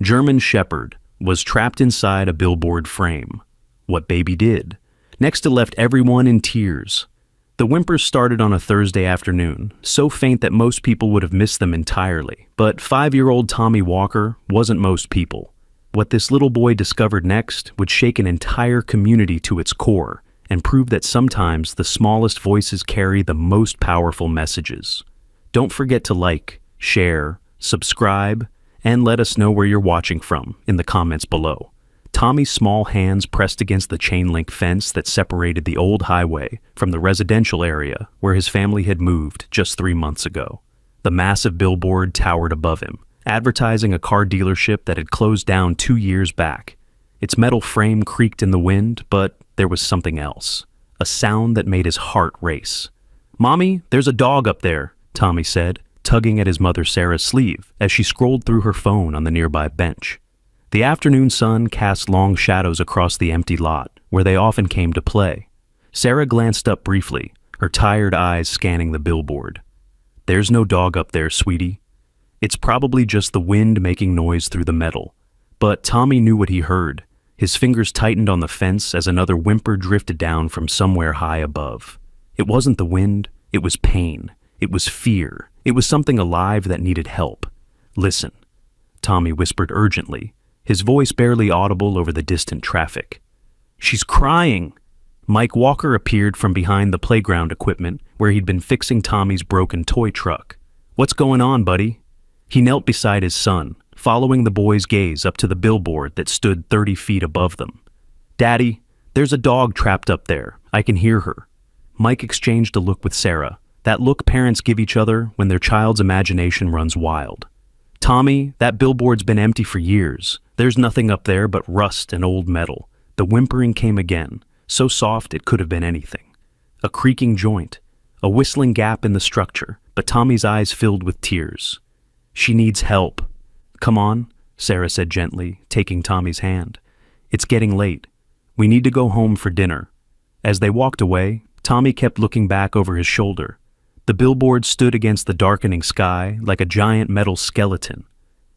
German Shepherd was trapped inside a billboard frame. What baby did? Next, it left everyone in tears. The whimpers started on a Thursday afternoon, so faint that most people would have missed them entirely. But 5-year-old Tommy Walker wasn't most people. What this little boy discovered next would shake an entire community to its core and prove that sometimes the smallest voices carry the most powerful messages. Don't forget to like, share, subscribe, and let us know where you're watching from in the comments below. Tommy's small hands pressed against the chain-link fence that separated the old highway from the residential area where his family had moved just 3 months ago. The massive billboard towered above him, advertising a car dealership that had closed down 2 years back. Its metal frame creaked in the wind, but there was something else. A sound that made his heart race. "Mommy, there's a dog up there," Tommy said, tugging at his mother Sarah's sleeve as she scrolled through her phone on the nearby bench. The afternoon sun cast long shadows across the empty lot, where they often came to play. Sarah glanced up briefly, her tired eyes scanning the billboard. "There's no dog up there, sweetie. It's probably just the wind making noise through the metal." But Tommy knew what he heard. His fingers tightened on the fence as another whimper drifted down from somewhere high above. It wasn't the wind, it was pain. It was fear. It was something alive that needed help. "Listen," Tommy whispered urgently, his voice barely audible over the distant traffic. "She's crying!" Mike Walker appeared from behind the playground equipment where he'd been fixing Tommy's broken toy truck. "What's going on, buddy?" He knelt beside his son, following the boy's gaze up to the billboard that stood 30 feet above them. "Daddy, there's a dog trapped up there. I can hear her." Mike exchanged a look with Sarah, that look parents give each other when their child's imagination runs wild. "Tommy, that billboard's been empty for years. There's nothing up there but rust and old metal." The whimpering came again, so soft it could have been anything. A creaking joint, a whistling gap in the structure, but Tommy's eyes filled with tears. "She needs help." "Come on," Sarah said gently, taking Tommy's hand. "It's getting late. We need to go home for dinner." As they walked away, Tommy kept looking back over his shoulder. The billboard stood against the darkening sky like a giant metal skeleton,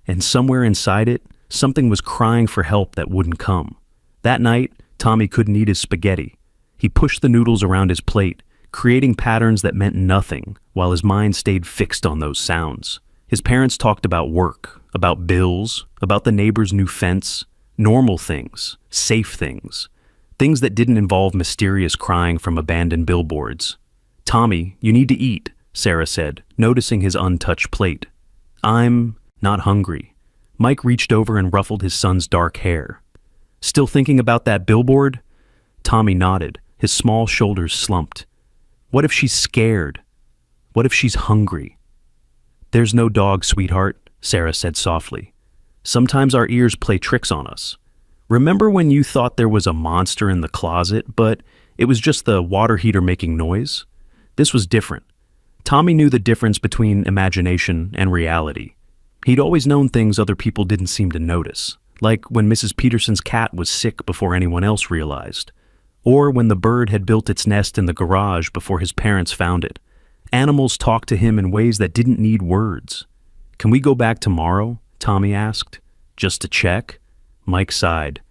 and somewhere inside it, something was crying for help that wouldn't come. That night, Tommy couldn't eat his spaghetti. He pushed the noodles around his plate, creating patterns that meant nothing, while his mind stayed fixed on those sounds. His parents talked about work, about bills, about the neighbor's new fence, normal things, safe things, things that didn't involve mysterious crying from abandoned billboards. "Tommy, you need to eat," Sarah said, noticing his untouched plate. "I'm not hungry." Mike reached over and ruffled his son's dark hair. "Still thinking about that billboard?" Tommy nodded, his small shoulders slumped. "What if she's scared? What if she's hungry?" "There's no dog, sweetheart," Sarah said softly. "Sometimes our ears play tricks on us. Remember when you thought there was a monster in the closet, but it was just the water heater making noise? This was different." Tommy knew the difference between imagination and reality. He'd always known things other people didn't seem to notice, like when Mrs. Peterson's cat was sick before anyone else realized, or when the bird had built its nest in the garage before his parents found it. Animals talked to him in ways that didn't need words. "Can we go back tomorrow?" Tommy asked. "Just to check?" Mike sighed.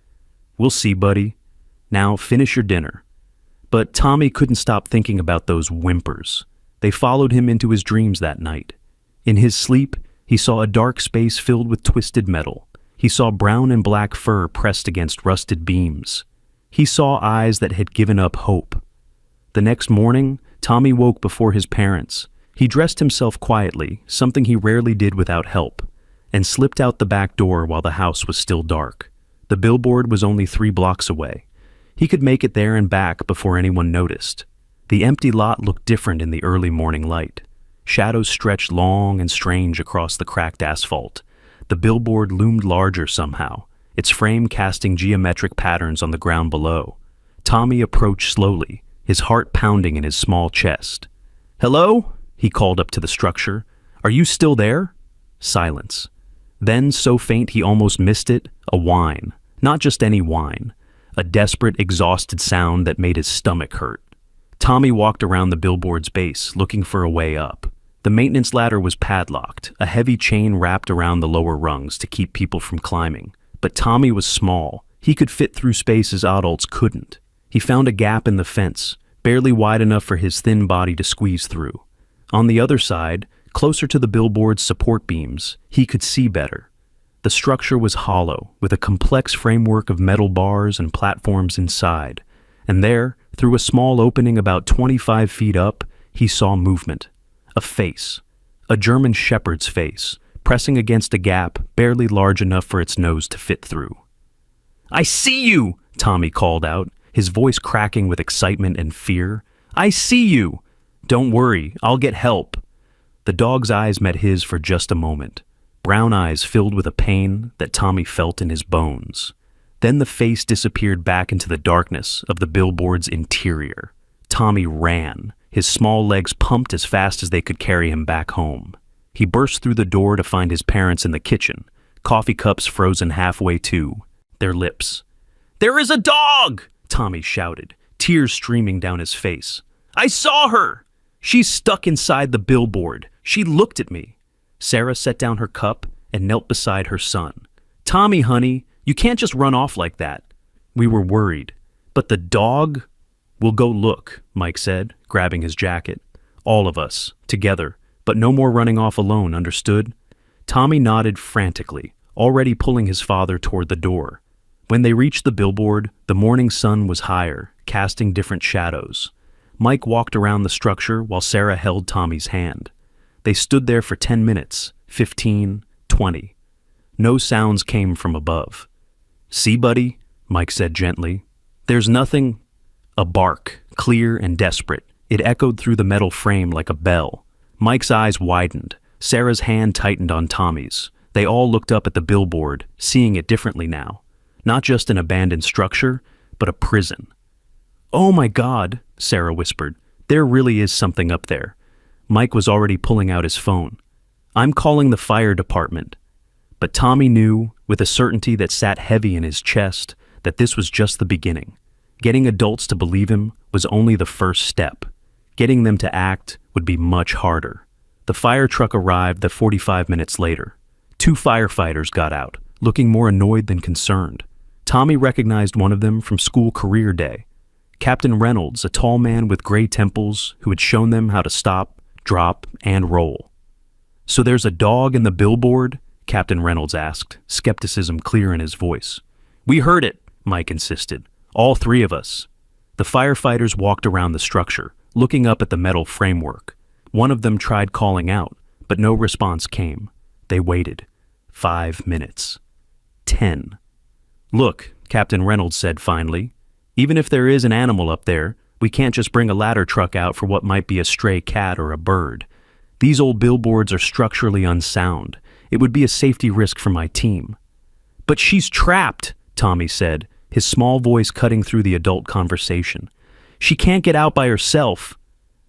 "We'll see, buddy. Now finish your dinner." But Tommy couldn't stop thinking about those whimpers. They followed him into his dreams that night. In his sleep, he saw a dark space filled with twisted metal. He saw brown and black fur pressed against rusted beams. He saw eyes that had given up hope. The next morning, Tommy woke before his parents. He dressed himself quietly, something he rarely did without help, and slipped out the back door while the house was still dark. The billboard was only 3 blocks away. He could make it there and back before anyone noticed. The empty lot looked different in the early morning light. Shadows stretched long and strange across the cracked asphalt. The billboard loomed larger somehow, its frame casting geometric patterns on the ground below. Tommy approached slowly, his heart pounding in his small chest. "Hello?" he called up to the structure. "Are you still there?" Silence. Then, so faint he almost missed it, a whine. Not just any whine. A desperate, exhausted sound that made his stomach hurt. Tommy walked around the billboard's base, looking for a way up. The maintenance ladder was padlocked, a heavy chain wrapped around the lower rungs to keep people from climbing. But Tommy was small. He could fit through spaces adults couldn't. He found a gap in the fence, barely wide enough for his thin body to squeeze through. On the other side, closer to the billboard's support beams, he could see better. The structure was hollow, with a complex framework of metal bars and platforms inside. And there, through a small opening about 25 feet up, he saw movement. A face. A German shepherd's face, pressing against a gap barely large enough for its nose to fit through. "I see you!" Tommy called out, his voice cracking with excitement and fear. "I see you! Don't worry, I'll get help." The dog's eyes met his for just a moment, brown eyes filled with a pain that Tommy felt in his bones. Then the face disappeared back into the darkness of the billboard's interior. Tommy ran, his small legs pumped as fast as they could carry him back home. He burst through the door to find his parents in the kitchen, coffee cups frozen halfway to their lips. "There is a dog!" Tommy shouted, tears streaming down his face. "I saw her! She's stuck inside the billboard. She looked at me." Sarah set down her cup and knelt beside her son. "Tommy, honey, you can't just run off like that." "We were worried. But the dog?" "We'll go look," Mike said, grabbing his jacket. "All of us, together, but no more running off alone, understood?" Tommy nodded frantically, already pulling his father toward the door. When they reached the billboard, the morning sun was higher, casting different shadows. Mike walked around the structure while Sarah held Tommy's hand. They stood there for 10 minutes, 15, 20. No sounds came from above. "See, buddy?" Mike said gently. "There's nothing." A bark, clear and desperate. It echoed through the metal frame like a bell. Mike's eyes widened. Sarah's hand tightened on Tommy's. They all looked up at the billboard, seeing it differently now. Not just an abandoned structure, but a prison. "Oh my God," Sarah whispered. "There really is something up there." Mike was already pulling out his phone. "I'm calling the fire department." But Tommy knew, with a certainty that sat heavy in his chest, that this was just the beginning. Getting adults to believe him was only the first step. Getting them to act would be much harder. The fire truck arrived 45 minutes later. 2 firefighters got out, looking more annoyed than concerned. Tommy recognized one of them from school career day. Captain Reynolds, a tall man with gray temples who had shown them how to stop, drop, and roll. "So there's a dog in the billboard?" Captain Reynolds asked, skepticism clear in his voice. "We heard it," Mike insisted. "All 3 of us." The firefighters walked around the structure, looking up at the metal framework. One of them tried calling out, but no response came. They waited. 5 minutes. 10. "Look," Captain Reynolds said finally, "even if there is an animal up there, we can't just bring a ladder truck out for what might be a stray cat or a bird. These old billboards are structurally unsound. It would be a safety risk for my team." "But she's trapped," Tommy said, his small voice cutting through the adult conversation. "She can't get out by herself."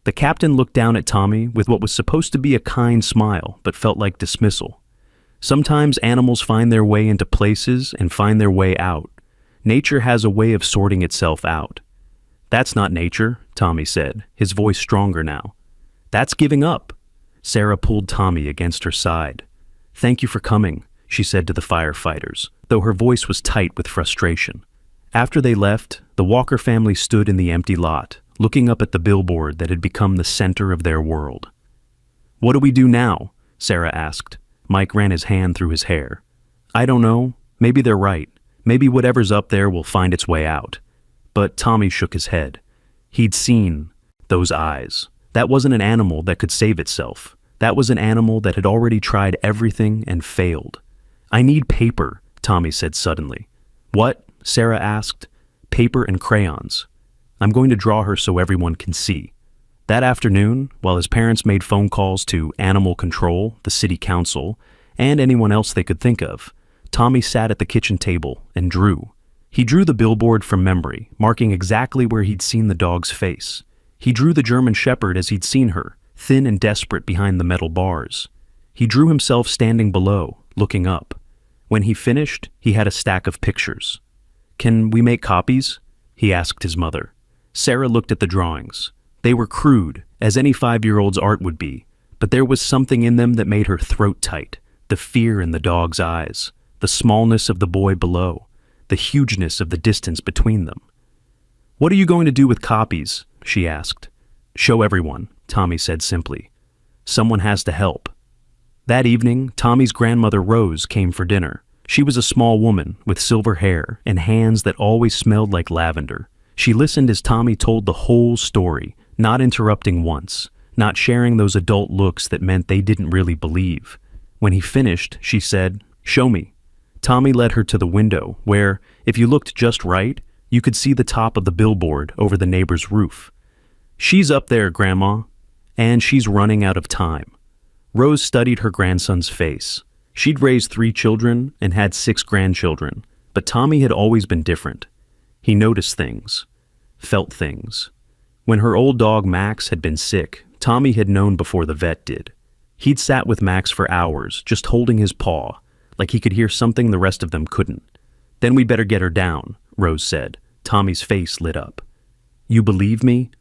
The captain looked down at Tommy with what was supposed to be a kind smile, but felt like dismissal. Sometimes animals find their way into places and find their way out. Nature has a way of sorting itself out. "That's not nature," Tommy said, his voice stronger now. "That's giving up." Sarah pulled Tommy against her side. "Thank you for coming," she said to the firefighters, though her voice was tight with frustration. After they left, the Walker family stood in the empty lot, looking up at the billboard that had become the center of their world. "What do we do now?" Sarah asked. Mike ran his hand through his hair. "I don't know. Maybe they're right. Maybe whatever's up there will find its way out." But Tommy shook his head. He'd seen those eyes. That wasn't an animal that could save itself. That was an animal that had already tried everything and failed. "I need paper," Tommy said suddenly. "What?" Sarah asked. "Paper and crayons. I'm going to draw her so everyone can see." That afternoon, while his parents made phone calls to Animal Control, the city council, and anyone else they could think of, Tommy sat at the kitchen table and drew. He drew the billboard from memory, marking exactly where he'd seen the dog's face. He drew the German shepherd as he'd seen her, thin and desperate behind the metal bars. He drew himself standing below, looking up. When he finished, he had a stack of pictures. "Can we make copies?" he asked his mother. Sarah looked at the drawings. They were crude, as any 5-year-old's art would be, but there was something in them that made her throat tight, the fear in the dog's eyes, the smallness of the boy below, the hugeness of the distance between them. "What are you going to do with copies?" she asked. "Show everyone," Tommy said simply. "Someone has to help." That evening, Tommy's grandmother Rose came for dinner. She was a small woman with silver hair and hands that always smelled like lavender. She listened as Tommy told the whole story, not interrupting once, not sharing those adult looks that meant they didn't really believe. When he finished, she said, "Show me." Tommy led her to the window where, if you looked just right, you could see the top of the billboard over the neighbor's roof. "She's up there, Grandma, and she's running out of time." Rose studied her grandson's face. She'd raised 3 children and had 6 grandchildren, but Tommy had always been different. He noticed things, felt things. When her old dog Max had been sick, Tommy had known before the vet did. He'd sat with Max for hours, just holding his paw, like he could hear something the rest of them couldn't. "Then we better get her down," Rose said. Tommy's face lit up. "You believe me?"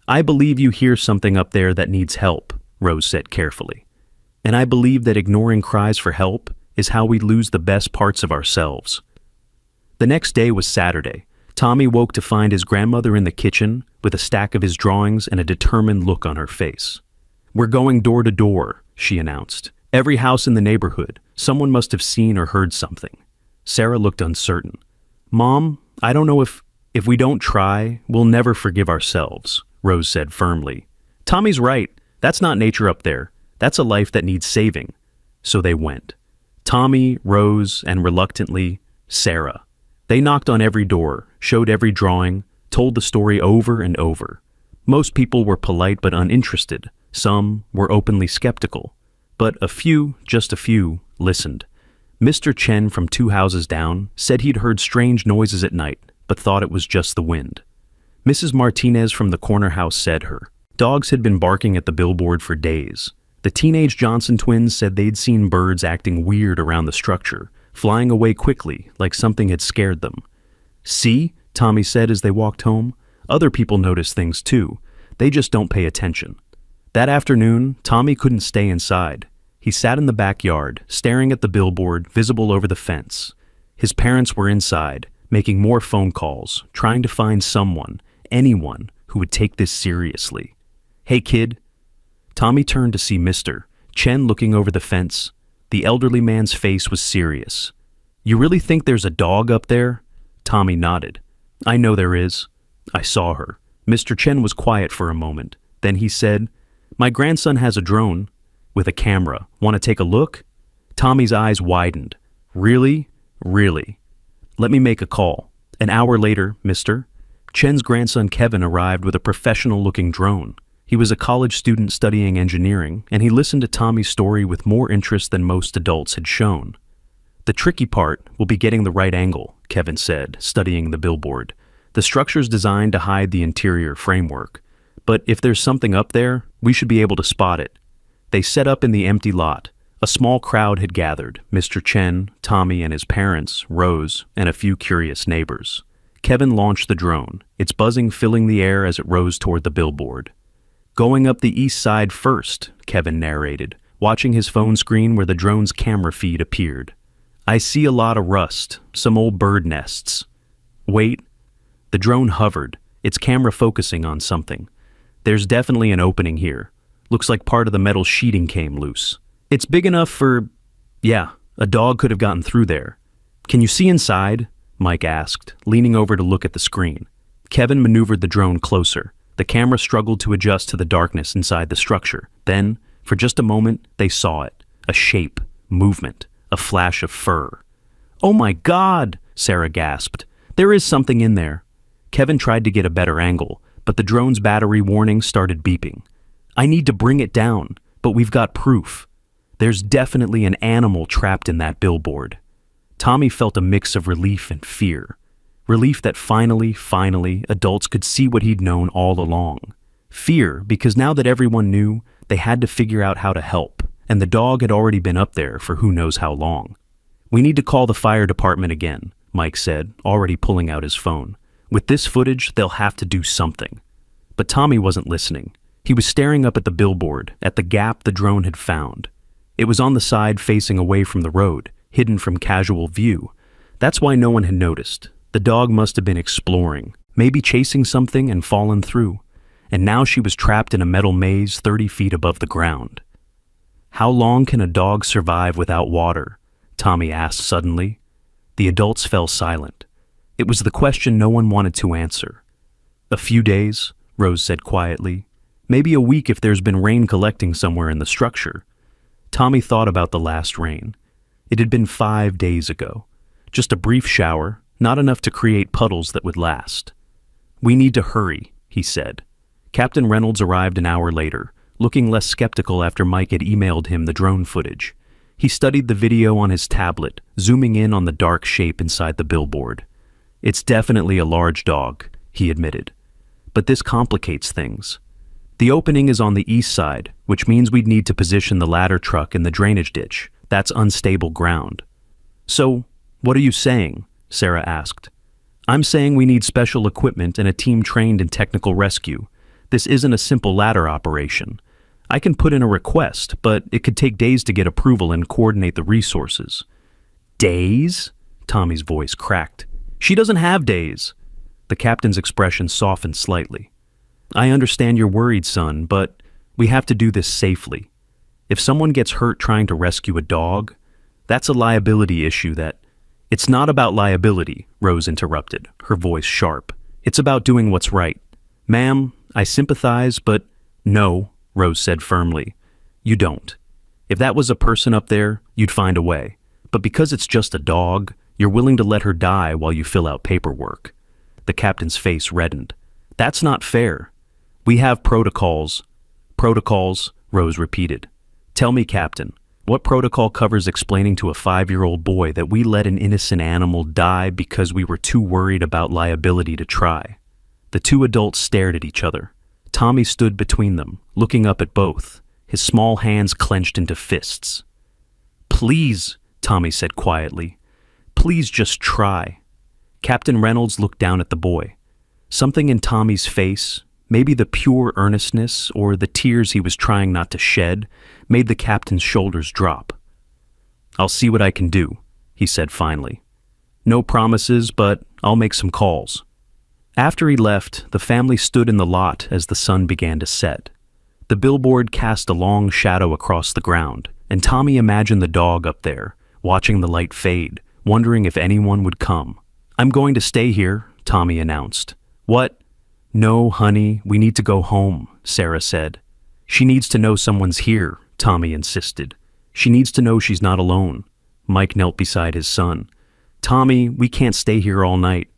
"I believe you hear something up there that needs help," Rose said carefully. "And I believe that ignoring cries for help is how we lose the best parts of ourselves." The next day was Saturday. Tommy woke to find his grandmother in the kitchen with a stack of his drawings and a determined look on her face. "We're going door to door," she announced. "Every house in the neighborhood. Someone must have seen or heard something." Sarah looked uncertain. "Mom, I don't know if we don't try, we'll never forgive ourselves," Rose said firmly. "Tommy's right. That's not nature up there. That's a life that needs saving." So they went. Tommy, Rose, and reluctantly, Sarah. They knocked on every door, showed every drawing, told the story over and over. Most people were polite but uninterested. Some were openly skeptical. But a few, just a few, listened. Mr. Chen from 2 houses down said he'd heard strange noises at night, but thought it was just the wind. Mrs. Martinez from the corner house said her dogs had been barking at the billboard for days. The teenage Johnson twins said they'd seen birds acting weird around the structure, flying away quickly like something had scared them. "See," Tommy said as they walked home, "other people notice things too. They just don't pay attention." That afternoon, Tommy couldn't stay inside. He sat in the backyard, staring at the billboard visible over the fence. His parents were inside, making more phone calls, trying to find someone, anyone, who would take this seriously. "Hey, kid." Tommy turned to see Mr. Chen looking over the fence. The elderly man's face was serious. "You really think there's a dog up there?" Tommy nodded. "I know there is. I saw her." Mr. Chen was quiet for a moment. Then he said, "My grandson has a drone with a camera. Want to take a look?" Tommy's eyes widened. "Really? Really? Let me make a call." An hour later, Mr. Chen's grandson Kevin arrived with a professional-looking drone. He was a college student studying engineering, and he listened to Tommy's story with more interest than most adults had shown. "The tricky part will be getting the right angle," Kevin said, studying the billboard. "The structure's designed to hide the interior framework. But if there's something up there, we should be able to spot it." They set up in the empty lot. A small crowd had gathered, Mr. Chen, Tommy and his parents, Rose, and a few curious neighbors. Kevin launched the drone, its buzzing filling the air as it rose toward the billboard. "Going up the east side first," Kevin narrated, watching his phone screen where the drone's camera feed appeared. "I see a lot of rust, some old bird nests." "Wait." The drone hovered, its camera focusing on something. "There's definitely an opening here. Looks like part of the metal sheeting came loose. It's big enough for... yeah, a dog could have gotten through there." "Can you see inside?" Mike asked, leaning over to look at the screen. Kevin maneuvered the drone closer. The camera struggled to adjust to the darkness inside the structure. Then, for just a moment, they saw it. A shape, movement, a flash of fur. "Oh my God!" Sarah gasped. "There is something in there." Kevin tried to get a better angle, but the drone's battery warning started beeping. "I need to bring it down, but we've got proof. There's definitely an animal trapped in that billboard." Tommy felt a mix of relief and fear. Relief that finally, adults could see what he'd known all along. Fear, because now that everyone knew, they had to figure out how to help, and the dog had already been up there for who knows how long. "We need to call the fire department again," Mike said, already pulling out his phone. "With this footage, they'll have to do something." But Tommy wasn't listening. He was staring up at the billboard, at the gap the drone had found. It was on the side facing away from the road, hidden from casual view. That's why no one had noticed. The dog must have been exploring, maybe chasing something and fallen through. And now she was trapped in a metal maze 30 feet above the ground. How long can a dog survive without water? Tommy asked suddenly. The adults fell silent. It was the question no one wanted to answer. A few days, Rose said quietly. Maybe a week if there's been rain collecting somewhere in the structure. Tommy thought about the last rain. It had been 5 days ago. Just a brief shower, not enough to create puddles that would last. We need to hurry, he said. Captain Reynolds arrived an hour later, looking less skeptical after Mike had emailed him the drone footage. He studied the video on his tablet, zooming in on the dark shape inside the billboard. It's definitely a large dog, he admitted. But this complicates things. The opening is on the east side, which means we'd need to position the ladder truck in the drainage ditch. That's unstable ground. So, what are you saying? Sarah asked. I'm saying we need special equipment and a team trained in technical rescue. This isn't a simple ladder operation. I can put in a request, but it could take days to get approval and coordinate the resources. Days? Tommy's voice cracked. She doesn't have days. The captain's expression softened slightly. I understand you're worried, son, but we have to do this safely. If someone gets hurt trying to rescue a dog, that's a liability issue that... It's not about liability, Rose interrupted, her voice sharp. It's about doing what's right. Ma'am, I sympathize, but no, Rose said firmly. You don't. If that was a person up there, you'd find a way. But because it's just a dog, you're willing to let her die while you fill out paperwork. The captain's face reddened. That's not fair. We have protocols. Protocols, Rose repeated. Tell me, Captain, what protocol covers explaining to a 5-year-old boy that we let an innocent animal die because we were too worried about liability to try? The two adults stared at each other. Tommy stood between them, looking up at both, his small hands clenched into fists. Please, Tommy said quietly. Please just try. Captain Reynolds looked down at the boy. Something in Tommy's face, maybe the pure earnestness or the tears he was trying not to shed, made the captain's shoulders drop. I'll see what I can do, he said finally. No promises, but I'll make some calls. After he left, the family stood in the lot as the sun began to set. The billboard cast a long shadow across the ground, and Tommy imagined the dog up there, watching the light fade, wondering if anyone would come. I'm going to stay here, Tommy announced. What? No, honey, we need to go home, Sarah said. She needs to know someone's here, Tommy insisted. She needs to know she's not alone. Mike knelt beside his son. Tommy, we can't stay here all night.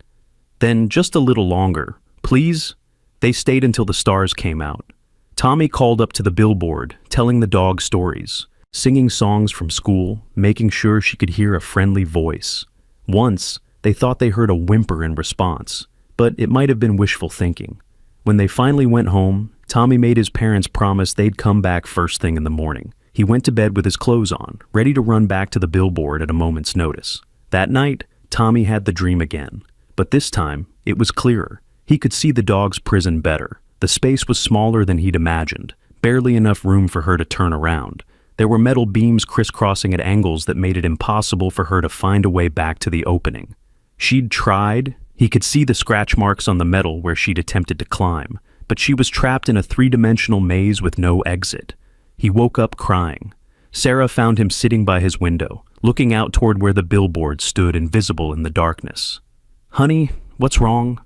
Then just a little longer, please? They stayed until the stars came out. Tommy called up to the billboard, telling the dog stories, singing songs from school, making sure she could hear a friendly voice. Once, they thought they heard a whimper in response, but it might have been wishful thinking. When they finally went home, Tommy made his parents promise they'd come back first thing in the morning. He went to bed with his clothes on, ready to run back to the billboard at a moment's notice. That night, Tommy had the dream again. But this time, it was clearer. He could see the dog's prison better. The space was smaller than he'd imagined, barely enough room for her to turn around. There were metal beams crisscrossing at angles that made it impossible for her to find a way back to the opening. She'd tried. He could see the scratch marks on the metal where she'd attempted to climb, but she was trapped in a 3-dimensional maze with no exit. He woke up crying. Sarah found him sitting by his window, looking out toward where the billboard stood invisible in the darkness. Honey, what's wrong?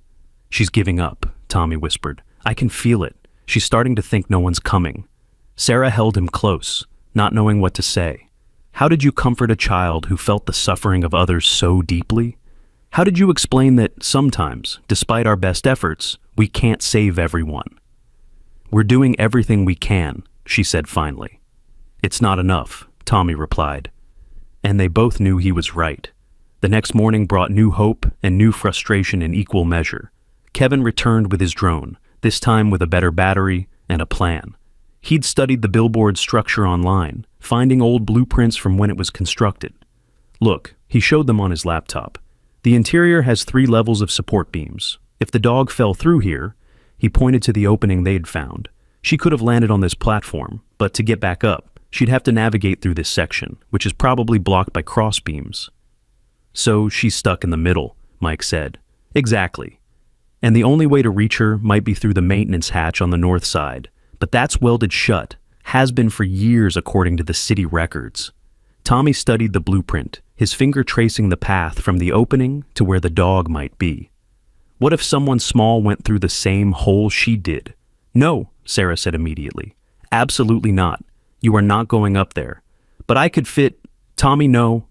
She's giving up, Tommy whispered. I can feel it. She's starting to think no one's coming. Sarah held him close, not knowing what to say. How did you comfort a child who felt the suffering of others so deeply? How did you explain that sometimes, despite our best efforts, we can't save everyone? We're doing everything we can, she said finally. It's not enough, Tommy replied. And they both knew he was right. The next morning brought new hope and new frustration in equal measure. Kevin returned with his drone, this time with a better battery and a plan. He'd studied the billboard structure online, finding old blueprints from when it was constructed. Look, he showed them on his laptop. The interior has 3 levels of support beams. If the dog fell through here, he pointed to the opening they'd found. She could have landed on this platform, but to get back up, she'd have to navigate through this section, which is probably blocked by crossbeams. So she's stuck in the middle, Mike said. Exactly. And the only way to reach her might be through the maintenance hatch on the north side, but that's welded shut, has been for years according to the city records. Tommy studied the blueprint, his finger tracing the path from the opening to where the dog might be. What if someone small went through the same hole she did? No, Sarah said immediately. Absolutely not. You are not going up there. But I could fit. Tommy, no.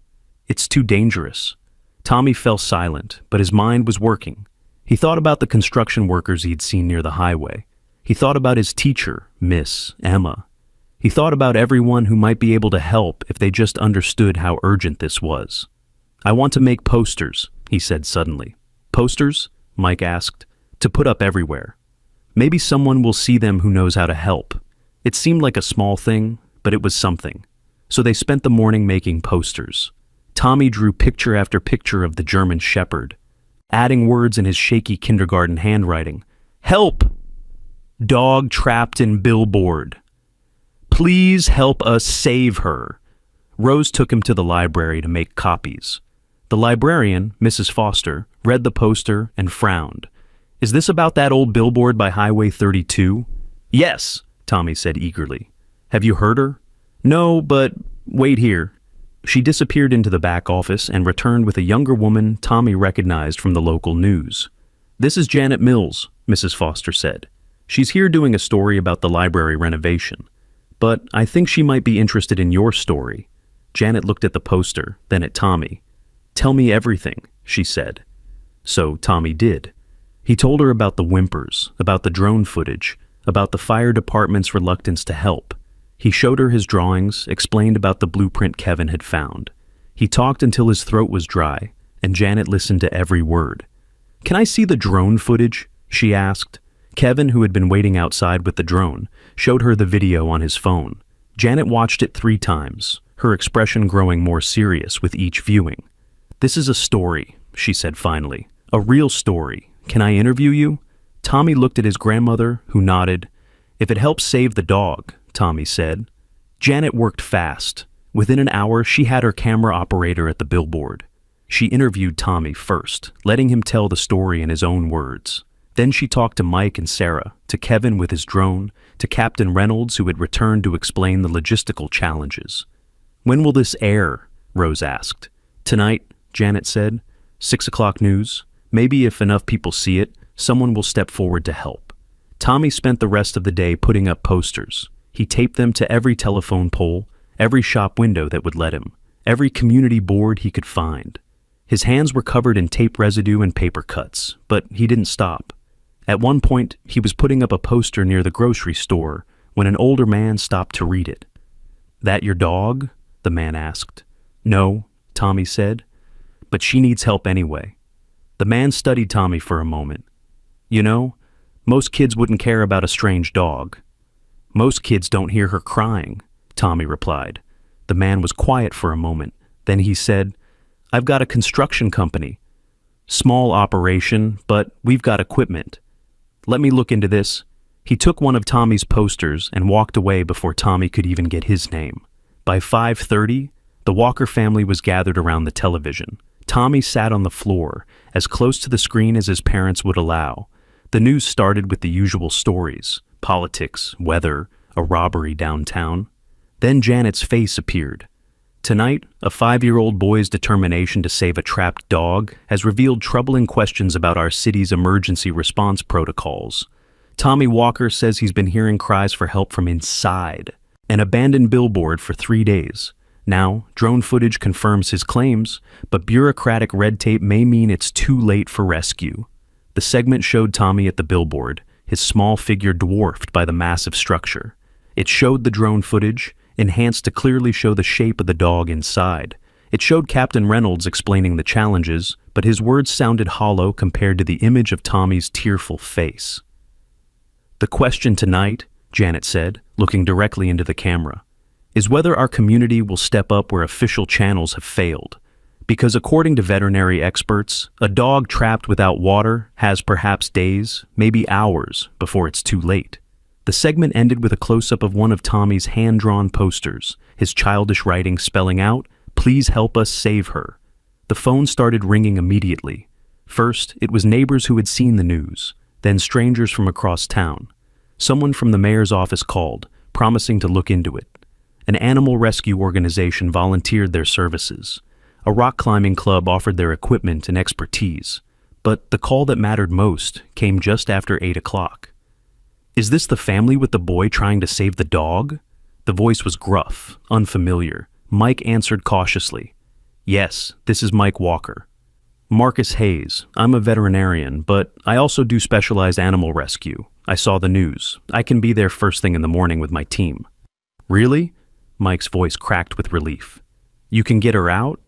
It's too dangerous. Tommy fell silent, but his mind was working. He thought about the construction workers he'd seen near the highway. He thought about his teacher, Miss Emma. He thought about everyone who might be able to help if they just understood how urgent this was. I want to make posters, he said suddenly. Posters? Mike asked. To put up everywhere. Maybe someone will see them who knows how to help. It seemed like a small thing, but it was something. So they spent the morning making posters. Tommy drew picture after picture of the German Shepherd, adding words in his shaky kindergarten handwriting. Help! Dog trapped in Billboard. Please help us save her. Rose took him to the library to make copies. The librarian, Mrs. Foster, read the poster and frowned. Is this about that old billboard by Highway 32? Yes, Tommy said eagerly. Have you heard her? No, but wait here. She disappeared into the back office and returned with a younger woman Tommy recognized from the local news. This is Janet Mills, Mrs. Foster said. She's here doing a story about the library renovation. But I think she might be interested in your story. Janet looked at the poster, then at Tommy. Tell me everything, she said. So Tommy did. He told her about the whimpers, about the drone footage, about the fire department's reluctance to help. He showed her his drawings, explained about the blueprint Kevin had found. He talked until his throat was dry, and Janet listened to every word. Can I see the drone footage? She asked. Kevin, who had been waiting outside with the drone, showed her the video on his phone. Janet watched it 3 times, her expression growing more serious with each viewing. This is a story, she said finally. A real story. Can I interview you? Tommy looked at his grandmother, who nodded. If it helps save the dog, Tommy said. Janet worked fast. Within an hour, she had her camera operator at the billboard. She interviewed Tommy first, letting him tell the story in his own words. Then she talked to Mike and Sarah, to Kevin with his drone, to Captain Reynolds, who had returned to explain the logistical challenges. When will this air? Rose asked. Tonight, Janet said. 6 o'clock news. Maybe if enough people see it, someone will step forward to help. Tommy spent the rest of the day putting up posters. He taped them to every telephone pole, every shop window that would let him, every community board he could find. His hands were covered in tape residue and paper cuts, but he didn't stop. At one point, he was putting up a poster near the grocery store when an older man stopped to read it. That your dog? The man asked. No, Tommy said. But she needs help anyway. The man studied Tommy for a moment. You know, most kids wouldn't care about a strange dog. Most kids don't hear her crying, Tommy replied. The man was quiet for a moment. Then he said, I've got a construction company. Small operation, but we've got equipment. Let me look into this. He took one of Tommy's posters and walked away before Tommy could even get his name. By 5:30, the Walker family was gathered around the television. Tommy sat on the floor, as close to the screen as his parents would allow. The news started with the usual stories, politics, weather, a robbery downtown. Then Janet's face appeared. Tonight, a 5-year-old boy's determination to save a trapped dog has revealed troubling questions about our city's emergency response protocols. Tommy Walker says he's been hearing cries for help from inside an abandoned billboard for 3 days. Now, drone footage confirms his claims, but bureaucratic red tape may mean it's too late for rescue. The segment showed Tommy at the billboard, his small figure dwarfed by the massive structure. It showed the drone footage, enhanced to clearly show the shape of the dog inside. It showed Captain Reynolds explaining the challenges, but his words sounded hollow compared to the image of Tommy's tearful face. The question tonight, Janet said, looking directly into the camera, is whether our community will step up where official channels have failed. Because according to veterinary experts, a dog trapped without water has perhaps days, maybe hours, before it's too late. The segment ended with a close-up of one of Tommy's hand-drawn posters, his childish writing spelling out, "Please help us save her." The phone started ringing immediately. First, it was neighbors who had seen the news, then strangers from across town. Someone from the mayor's office called, promising to look into it. An animal rescue organization volunteered their services. A rock climbing club offered their equipment and expertise. But the call that mattered most came just after 8 o'clock. "Is this the family with the boy trying to save the dog?" The voice was gruff, unfamiliar. Mike answered cautiously. "Yes, this is Mike Walker." "Marcus Hayes. I'm a veterinarian, but I also do specialized animal rescue. I saw the news. I can be there first thing in the morning with my team." "Really?" Mike's voice cracked with relief. "You can get her out?"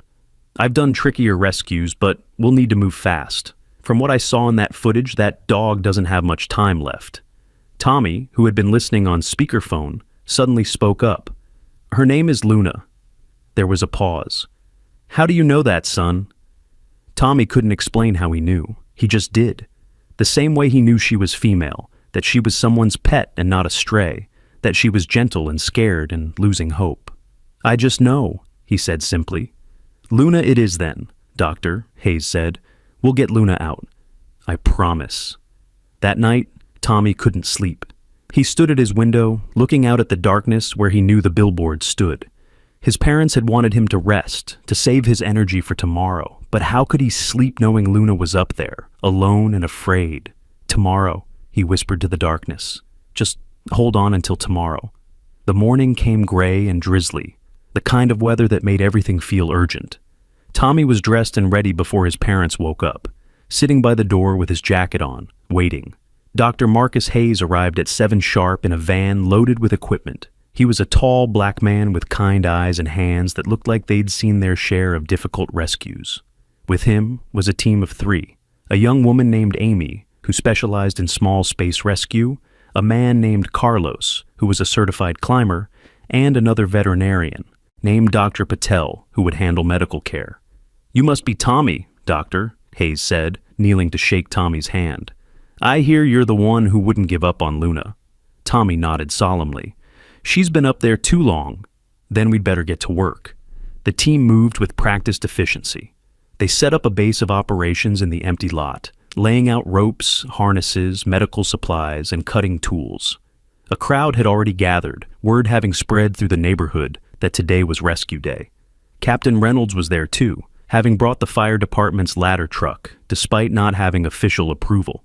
"I've done trickier rescues, but we'll need to move fast. From what I saw in that footage, that dog doesn't have much time left." Tommy, who had been listening on speakerphone, suddenly spoke up. "Her name is Luna." There was a pause. "How do you know that, son?" Tommy couldn't explain how he knew. He just did. The same way he knew she was female, that she was someone's pet and not a stray, that she was gentle and scared and losing hope. "I just know," he said simply. "Luna it is then, Doctor," Hayes said. "We'll get Luna out. I promise." That night, Tommy couldn't sleep. He stood at his window, looking out at the darkness where he knew the billboard stood. His parents had wanted him to rest, to save his energy for tomorrow, but how could he sleep knowing Luna was up there, alone and afraid? "Tomorrow," he whispered to the darkness. "Just hold on until tomorrow." The morning came gray and drizzly, the kind of weather that made everything feel urgent. Tommy was dressed and ready before his parents woke up, sitting by the door with his jacket on, waiting. Dr. Marcus Hayes arrived at 7 sharp in a van loaded with equipment. He was a tall black man with kind eyes and hands that looked like they'd seen their share of difficult rescues. With him was a team of 3, a young woman named Amy, who specialized in small space rescue, a man named Carlos, who was a certified climber, and another veterinarian, named Dr. Patel, who would handle medical care. "You must be Tommy, Doctor," Hayes said, kneeling to shake Tommy's hand. "I hear you're the one who wouldn't give up on Luna." Tommy nodded solemnly. "She's been up there too long. Then we'd better get to work." The team moved with practiced efficiency. They set up a base of operations in the empty lot, laying out ropes, harnesses, medical supplies, and cutting tools. A crowd had already gathered, word having spread through the neighborhood that today was rescue day. Captain Reynolds was there too, having brought the fire department's ladder truck, despite not having official approval.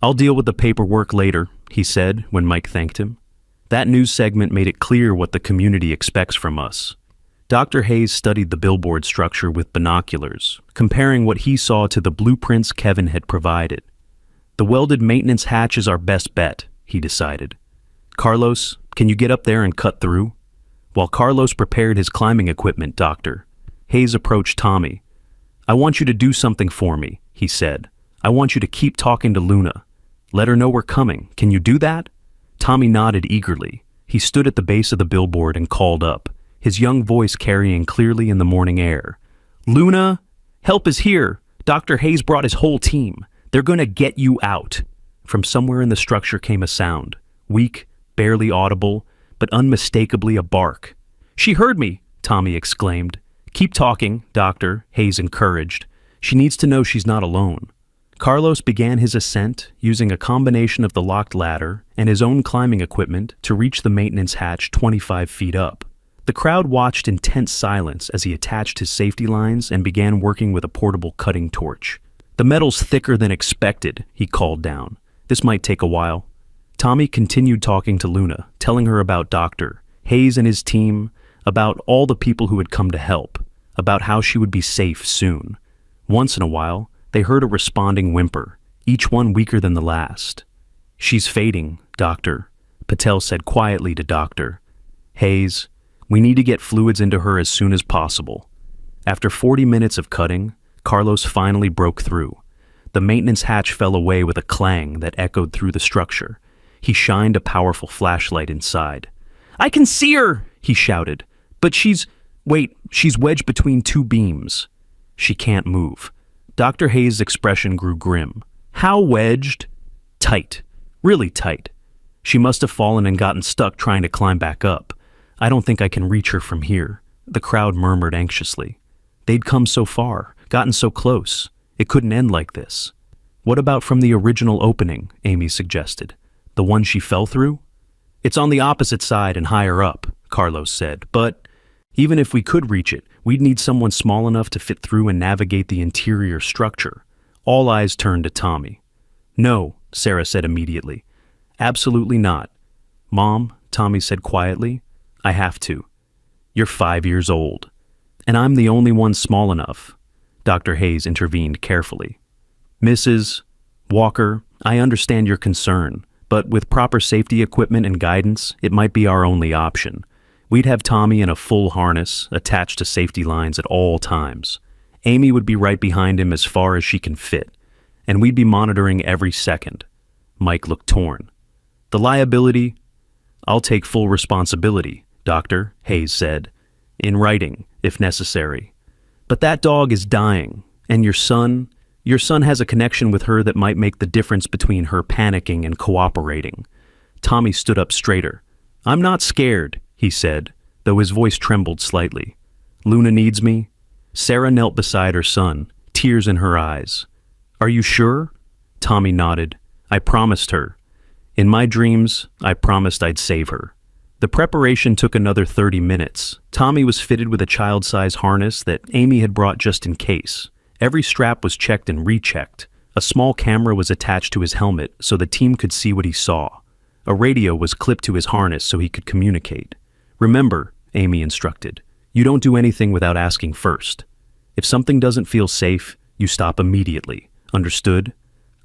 "I'll deal with the paperwork later," he said when Mike thanked him. That news segment made it clear what the community expects from us. Dr. Hayes studied the billboard structure with binoculars, comparing what he saw to the blueprints Kevin had provided. "The welded maintenance hatch is our best bet," he decided. "Carlos, can you get up there and cut through?" While Carlos prepared his climbing equipment, Doctor, Hayes approached Tommy. "I want you to do something for me," he said. "I want you to keep talking to Luna. Let her know we're coming. Can you do that?" Tommy nodded eagerly. He stood at the base of the billboard and called up, his young voice carrying clearly in the morning air. "Luna, help is here. Dr. Hayes brought his whole team. They're going to get you out." From somewhere in the structure came a sound, weak, barely audible, but unmistakably a bark. "She heard me," Tommy exclaimed. "Keep talking, Doctor," Hayes encouraged. "She needs to know she's not alone." Carlos began his ascent, using a combination of the locked ladder and his own climbing equipment to reach the maintenance hatch 25 feet up. The crowd watched in tense silence as he attached his safety lines and began working with a portable cutting torch. "The metal's thicker than expected," he called down. "This might take a while." Tommy continued talking to Luna, telling her about Dr. Hayes and his team, about all the people who had come to help, about how she would be safe soon. Once in a while, they heard a responding whimper, each one weaker than the last. "She's fading, Doctor," Patel said quietly to Dr. Hayes. "We need to get fluids into her as soon as possible." After 40 minutes of cutting, Carlos finally broke through. The maintenance hatch fell away with a clang that echoed through the structure. He shined a powerful flashlight inside. "I can see her!" he shouted. "But she's wedged between 2 beams. She can't move." Dr. Hayes' expression grew grim. "How wedged?" "Tight. Really tight. She must have fallen and gotten stuck trying to climb back up. I don't think I can reach her from here," the crowd murmured anxiously. They'd come so far, gotten so close. It couldn't end like this. "What about from the original opening?" Amy suggested. "The one she fell through?" "It's on the opposite side and higher up," Carlos said. "But even if we could reach it, we'd need someone small enough to fit through and navigate the interior structure." All eyes turned to Tommy. "No," Sarah said immediately. "Absolutely not." "Mom," Tommy said quietly, "I have to. You're 5 years old. And I'm the only one small enough." Dr. Hayes intervened carefully. "Mrs. Walker, I understand your concern, but with proper safety equipment and guidance, it might be our only option. We'd have Tommy in a full harness, attached to safety lines at all times. Amy would be right behind him as far as she can fit, and we'd be monitoring every second." Mike looked torn. "The liability?" "I'll take full responsibility," Dr. Hayes said, "in writing, if necessary. But that dog is dying, and your son has a connection with her that might make the difference between her panicking and cooperating." Tommy stood up straighter. "I'm not scared," he said, though his voice trembled slightly. "Luna needs me." Sarah knelt beside her son, tears in her eyes. "Are you sure?" Tommy nodded. "I promised her. In my dreams, I promised I'd save her." The preparation took another 30 minutes. Tommy was fitted with a child-size harness that Amy had brought just in case. Every strap was checked and rechecked. A small camera was attached to his helmet so the team could see what he saw. A radio was clipped to his harness so he could communicate. "Remember," Amy instructed, "you don't do anything without asking first. If something doesn't feel safe, you stop immediately. Understood?"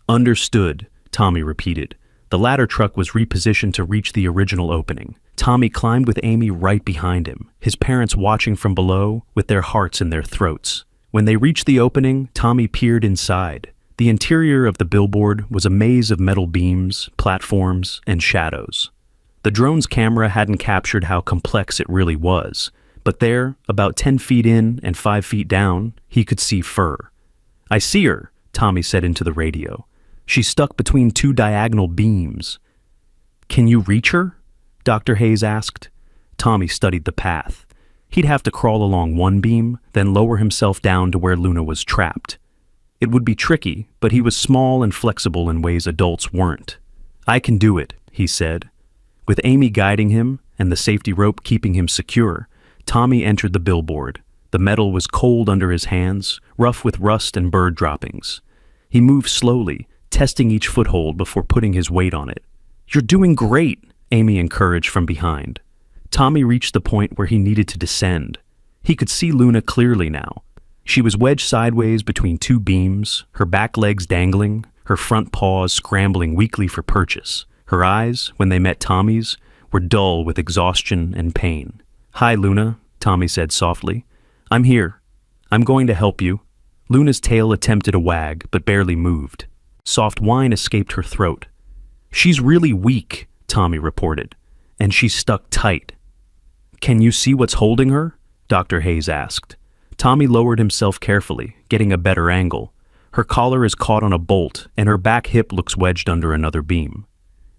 "Understood," Tommy repeated. The ladder truck was repositioned to reach the original opening. Tommy climbed with Amy right behind him, his parents watching from below with their hearts in their throats. When they reached the opening, Tommy peered inside. The interior of the billboard was a maze of metal beams, platforms, and shadows. The drone's camera hadn't captured how complex it really was, but there, about 10 feet in and 5 feet down, he could see fur. "I see her," Tommy said into the radio. "She's stuck between 2 diagonal beams." "Can you reach her?" Dr. Hayes asked. Tommy studied the path. He'd have to crawl along one beam, then lower himself down to where Luna was trapped. It would be tricky, but he was small and flexible in ways adults weren't. "I can do it," he said. With Amy guiding him and the safety rope keeping him secure, Tommy entered the billboard. The metal was cold under his hands, rough with rust and bird droppings. He moved slowly, testing each foothold before putting his weight on it. "You're doing great," Amy encouraged from behind. Tommy reached the point where he needed to descend. He could see Luna clearly now. She was wedged sideways between 2 beams, her back legs dangling, her front paws scrambling weakly for purchase. Her eyes, when they met Tommy's, were dull with exhaustion and pain. "Hi, Luna," Tommy said softly. "I'm here. I'm going to help you." Luna's tail attempted a wag, but barely moved. Soft whine escaped her throat. "She's really weak," Tommy reported, "and she's stuck tight." "Can you see what's holding her?" Dr. Hayes asked. Tommy lowered himself carefully, getting a better angle. Her collar is caught on a bolt, and her back hip looks wedged under another beam.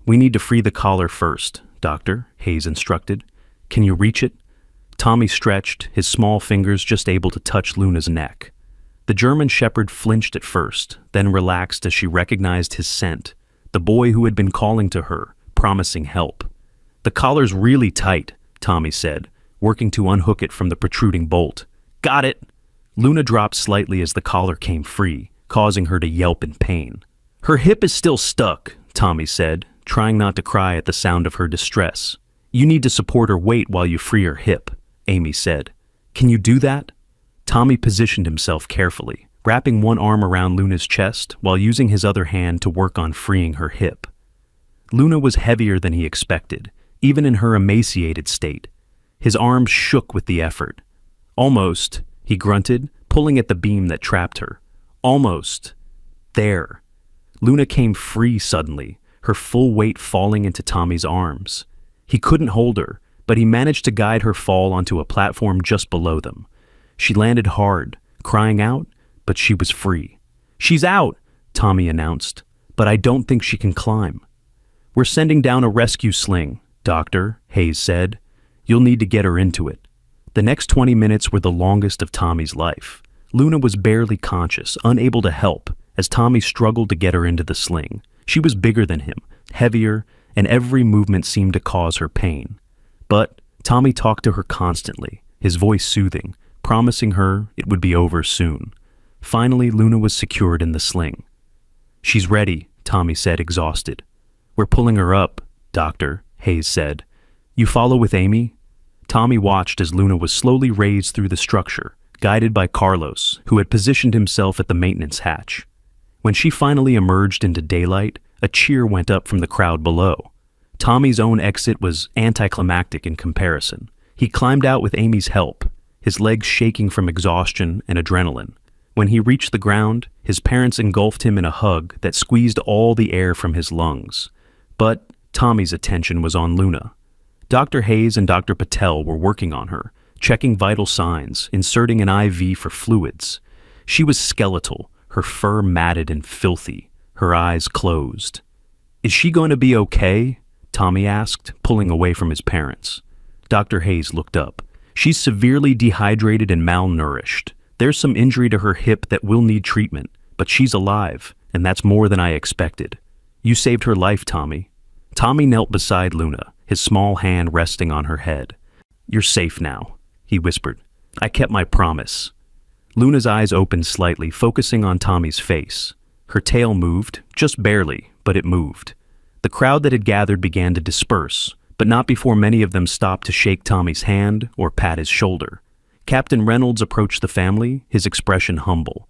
"We need to free the collar first," Dr. Hayes instructed. "Can you reach it?" Tommy stretched, his small fingers just able to touch Luna's neck. The German shepherd flinched at first, then relaxed as she recognized his scent, the boy who had been calling to her, promising help. "The collar's really tight," Tommy said, working to unhook it from the protruding bolt. "Got it!" Luna dropped slightly as the collar came free, causing her to yelp in pain. "Her hip is still stuck," Tommy said, trying not to cry at the sound of her distress. "You need to support her weight while you free her hip," Amy said. "Can you do that?" Tommy positioned himself carefully, wrapping one arm around Luna's chest while using his other hand to work on freeing her hip. Luna was heavier than he expected, even in her emaciated state. His arms shook with the effort. "Almost," he grunted, pulling at the beam that trapped her. "Almost. There." Luna came free suddenly, her full weight falling into Tommy's arms. He couldn't hold her, but he managed to guide her fall onto a platform just below them. She landed hard, crying out, but she was free. "She's out," Tommy announced, "but I don't think she can climb." "We're sending down a rescue sling, Doctor," Hayes said. "You'll need to get her into it." The next 20 minutes were the longest of Tommy's life. Luna was barely conscious, unable to help, as Tommy struggled to get her into the sling. She was bigger than him, heavier, and every movement seemed to cause her pain. But Tommy talked to her constantly, his voice soothing, promising her it would be over soon. Finally, Luna was secured in the sling. "She's ready," Tommy said, exhausted. "We're pulling her up, Doctor," Hayes said. "You follow with Amy?" Tommy watched as Luna was slowly raised through the structure, guided by Carlos, who had positioned himself at the maintenance hatch. When she finally emerged into daylight, a cheer went up from the crowd below. Tommy's own exit was anticlimactic in comparison. He climbed out with Amy's help, his legs shaking from exhaustion and adrenaline. When he reached the ground, his parents engulfed him in a hug that squeezed all the air from his lungs. But Tommy's attention was on Luna. Dr. Hayes and Dr. Patel were working on her, checking vital signs, inserting an IV for fluids. She was skeletal, her fur matted and filthy, her eyes closed. "Is she going to be okay?" Tommy asked, pulling away from his parents. Dr. Hayes looked up. "She's severely dehydrated and malnourished. There's some injury to her hip that will need treatment, but she's alive, and that's more than I expected. You saved her life, Tommy." Tommy knelt beside Luna, his small hand resting on her head. "You're safe now," he whispered. "I kept my promise." Luna's eyes opened slightly, focusing on Tommy's face. Her tail moved, just barely, but it moved. The crowd that had gathered began to disperse, but not before many of them stopped to shake Tommy's hand or pat his shoulder. Captain Reynolds approached the family, his expression humble.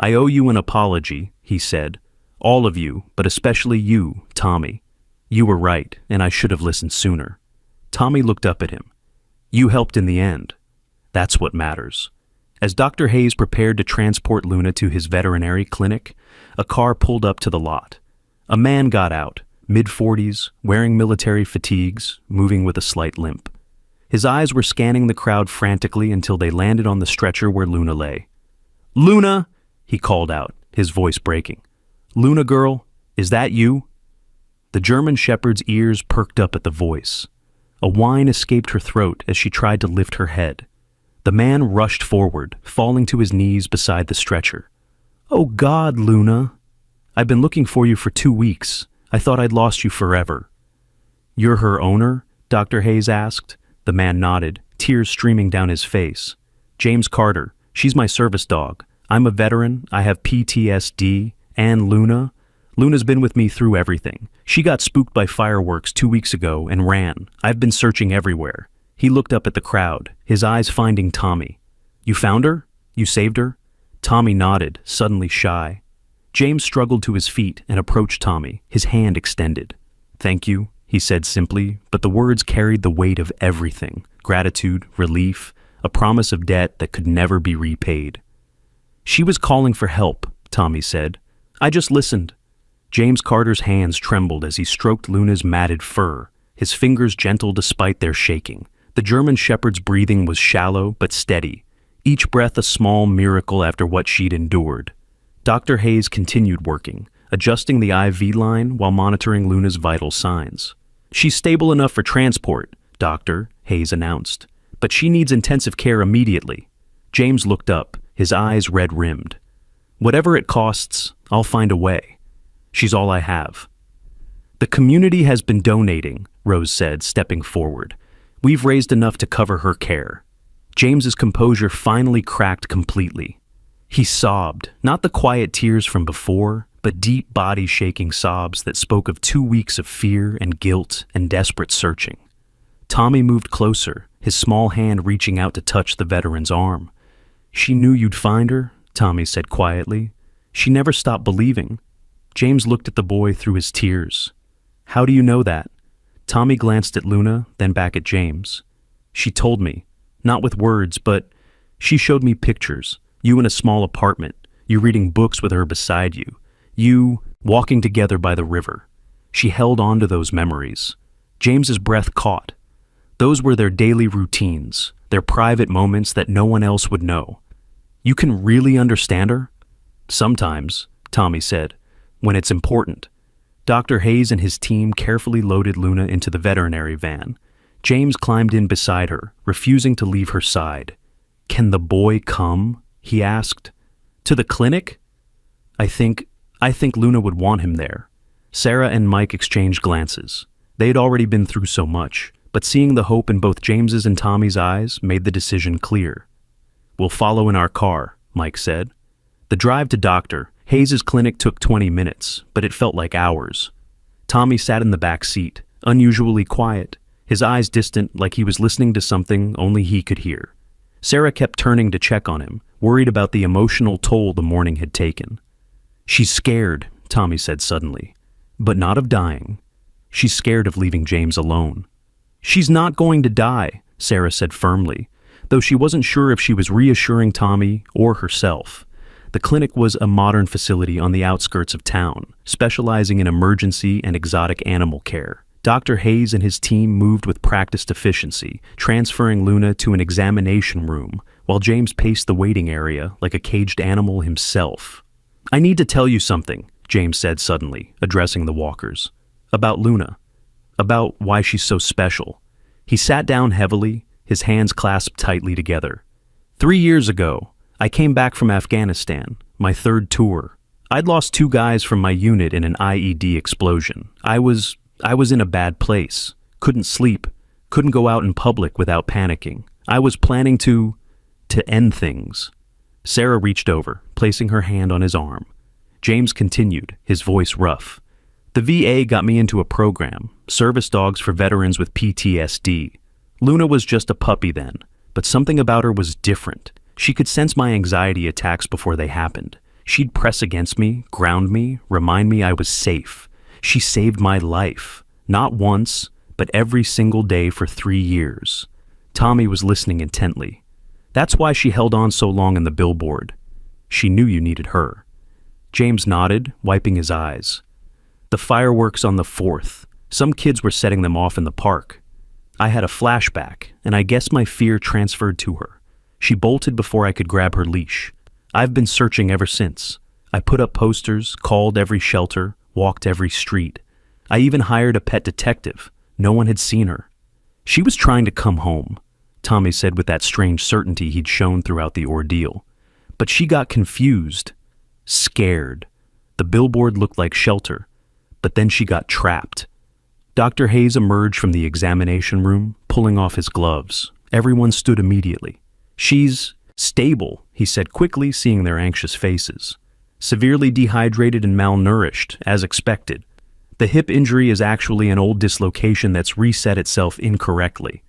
"I owe you an apology," he said. "All of you, but especially you, Tommy. You were right, and I should have listened sooner." Tommy looked up at him. "You helped in the end. That's what matters." As Dr. Hayes prepared to transport Luna to his veterinary clinic, a car pulled up to the lot. A man got out, mid-40s, wearing military fatigues, moving with a slight limp. His eyes were scanning the crowd frantically until they landed on the stretcher where Luna lay. "Luna!" he called out, his voice breaking. "Luna girl, is that you?" The German shepherd's ears perked up at the voice. A whine escaped her throat as she tried to lift her head. The man rushed forward, falling to his knees beside the stretcher. "Oh God, Luna! I've been looking for you for 2 weeks. I thought I'd lost you forever." "You're her owner?" Dr. Hayes asked. The man nodded, tears streaming down his face. "James Carter. She's my service dog. I'm a veteran. I have PTSD. And Luna's been with me through everything. She got spooked by fireworks 2 weeks ago and ran. I've been searching everywhere." He looked up at the crowd, his eyes finding Tommy. "You found her? You saved her?" Tommy nodded, suddenly shy. James struggled to his feet and approached Tommy, his hand extended. "Thank you," he said simply, but the words carried the weight of everything: gratitude, relief, a promise of debt that could never be repaid. "She was calling for help," Tommy said. "I just listened." James Carter's hands trembled as he stroked Luna's matted fur, his fingers gentle despite their shaking. The German shepherd's breathing was shallow but steady, each breath a small miracle after what she'd endured. Dr. Hayes continued working, adjusting the IV line while monitoring Luna's vital signs. "She's stable enough for transport, Doctor," Hayes announced, "but she needs intensive care immediately." James looked up, his eyes red-rimmed. "Whatever it costs, I'll find a way. She's all I have." "The community has been donating," Rose said, stepping forward. "We've raised enough to cover her care." James's composure finally cracked completely. He sobbed, not the quiet tears from before, but deep body-shaking sobs that spoke of 2 weeks of fear and guilt and desperate searching. Tommy moved closer, his small hand reaching out to touch the veteran's arm. "She knew you'd find her," Tommy said quietly. "She never stopped believing." James looked at the boy through his tears. "How do you know that?" Tommy glanced at Luna, then back at James. "She told me. Not with words, but she showed me pictures. You in a small apartment. You reading books with her beside you. You walking together by the river." She held on to those memories. James's breath caught. Those were their daily routines, their private moments that no one else would know. "You can really understand her?" "Sometimes," Tommy said, "when it's important." Dr. Hayes and his team carefully loaded Luna into the veterinary van. James climbed in beside her, refusing to leave her side. "Can the boy come?" he asked. "To the clinic?" I think Luna would want him there." Sarah and Mike exchanged glances. They had already been through so much, but seeing the hope in both James's and Tommy's eyes made the decision clear. "We'll follow in our car," Mike said. The drive to Dr. Hayes' clinic took 20 minutes, but it felt like hours. Tommy sat in the back seat, unusually quiet, his eyes distant like he was listening to something only he could hear. Sarah kept turning to check on him, worried about the emotional toll the morning had taken. "She's scared," Tommy said suddenly, "but not of dying. She's scared of leaving James alone." "She's not going to die," Sarah said firmly, though she wasn't sure if she was reassuring Tommy or herself. The clinic was a modern facility on the outskirts of town, specializing in emergency and exotic animal care. Dr. Hayes and his team moved with practiced efficiency, transferring Luna to an examination room, while James paced the waiting area like a caged animal himself. "I need to tell you something," James said suddenly, addressing the walkers. "About Luna. About why she's so special." He sat down heavily, his hands clasped tightly together. 3 years ago, I came back from Afghanistan, my third tour. I'd lost 2 guys from my unit in an IED explosion. I was in a bad place. Couldn't sleep. Couldn't go out in public without panicking. I was planning to end things. Sarah reached over, placing her hand on his arm. James continued, his voice rough. "The VA got me into a program, service dogs for veterans with PTSD. Luna was just a puppy then, but something about her was different. She could sense my anxiety attacks before they happened. She'd press against me, ground me, remind me I was safe. She saved my life, not once, but every single day for 3 years." Tommy was listening intently. "That's why she held on so long in the Billboard. She knew you needed her." James nodded, wiping his eyes. "The fireworks on the 4th. Some kids were setting them off in the park. I had a flashback, and I guess my fear transferred to her. She bolted before I could grab her leash. I've been searching ever since. I put up posters, called every shelter, walked every street. I even hired a pet detective. No one had seen her. She was trying to come home," Tommy said with that strange certainty he'd shown throughout the ordeal. "But she got confused, scared. The Billboard looked like shelter, but then she got trapped." Dr. Hayes emerged from the examination room, pulling off his gloves. Everyone stood immediately. "She's stable," he said quickly, seeing their anxious faces. "Severely dehydrated and malnourished, as expected. The hip injury is actually an old dislocation that's reset itself incorrectly.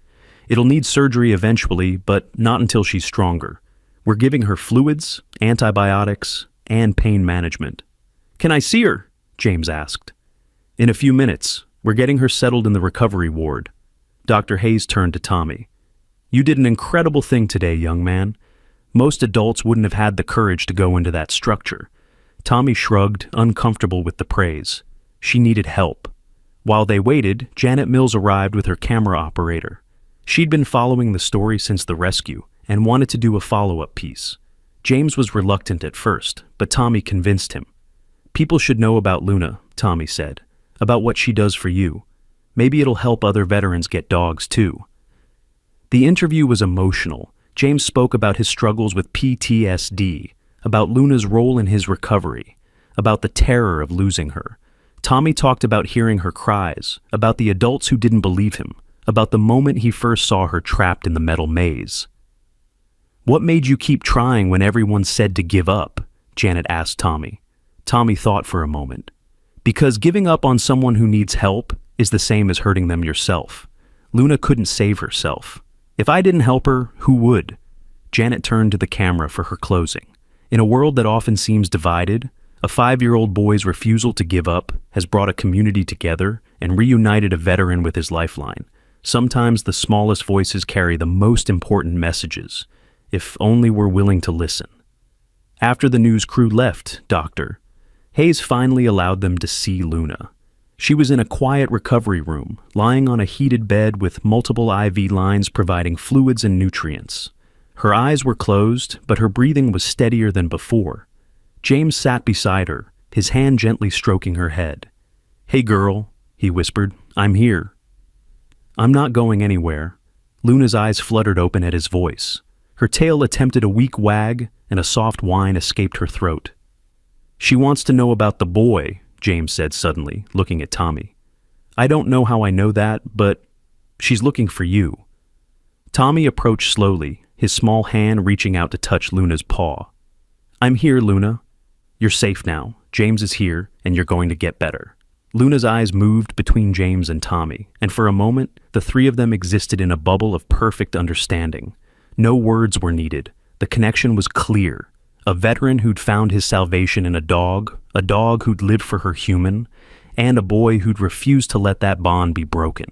It'll need surgery eventually, but not until she's stronger. We're giving her fluids, antibiotics, and pain management." "Can I see her?" James asked. "In a few minutes. We're getting her settled in the recovery ward." Dr. Hayes turned to Tommy. "You did an incredible thing today, young man. Most adults wouldn't have had the courage to go into that structure." Tommy shrugged, uncomfortable with the praise. She needed help. While they waited, Janet Mills arrived with her camera operator. She'd been following the story since the rescue and wanted to do a follow-up piece. James was reluctant at first, but Tommy convinced him. "People should know about Luna," Tommy said, "about what she does for you. Maybe it'll help other veterans get dogs too." The interview was emotional. James spoke about his struggles with PTSD, about Luna's role in his recovery, about the terror of losing her. Tommy talked about hearing her cries, about the adults who didn't believe him, about the moment he first saw her trapped in the metal maze. "What made you keep trying when everyone said to give up?" Janet asked Tommy. Tommy thought for a moment. "Because giving up on someone who needs help is the same as hurting them yourself. Luna couldn't save herself. If I didn't help her, who would?" Janet turned to the camera for her closing. In a world that often seems divided, a 5-year-old boy's refusal to give up has brought a community together and reunited a veteran with his lifeline. Sometimes the smallest voices carry the most important messages, if only we're willing to listen. After the news crew left, Dr. Hayes finally allowed them to see Luna. She was in a quiet recovery room, lying on a heated bed with multiple IV lines providing fluids and nutrients. Her eyes were closed, but her breathing was steadier than before. James sat beside her, his hand gently stroking her head. "Hey girl," he whispered, "I'm here." "I'm not going anywhere." Luna's eyes fluttered open at his voice. Her tail attempted a weak wag, and a soft whine escaped her throat. "She wants to know about the boy," James said suddenly, looking at Tommy. "I don't know how I know that, but she's looking for you." Tommy approached slowly, his small hand reaching out to touch Luna's paw. "I'm here, Luna. You're safe now. James is here, and you're going to get better." Luna's eyes moved between James and Tommy, and for a moment, the three of them existed in a bubble of perfect understanding. No words were needed. The connection was clear. A veteran who'd found his salvation in a dog who'd lived for her human, and a boy who'd refused to let that bond be broken.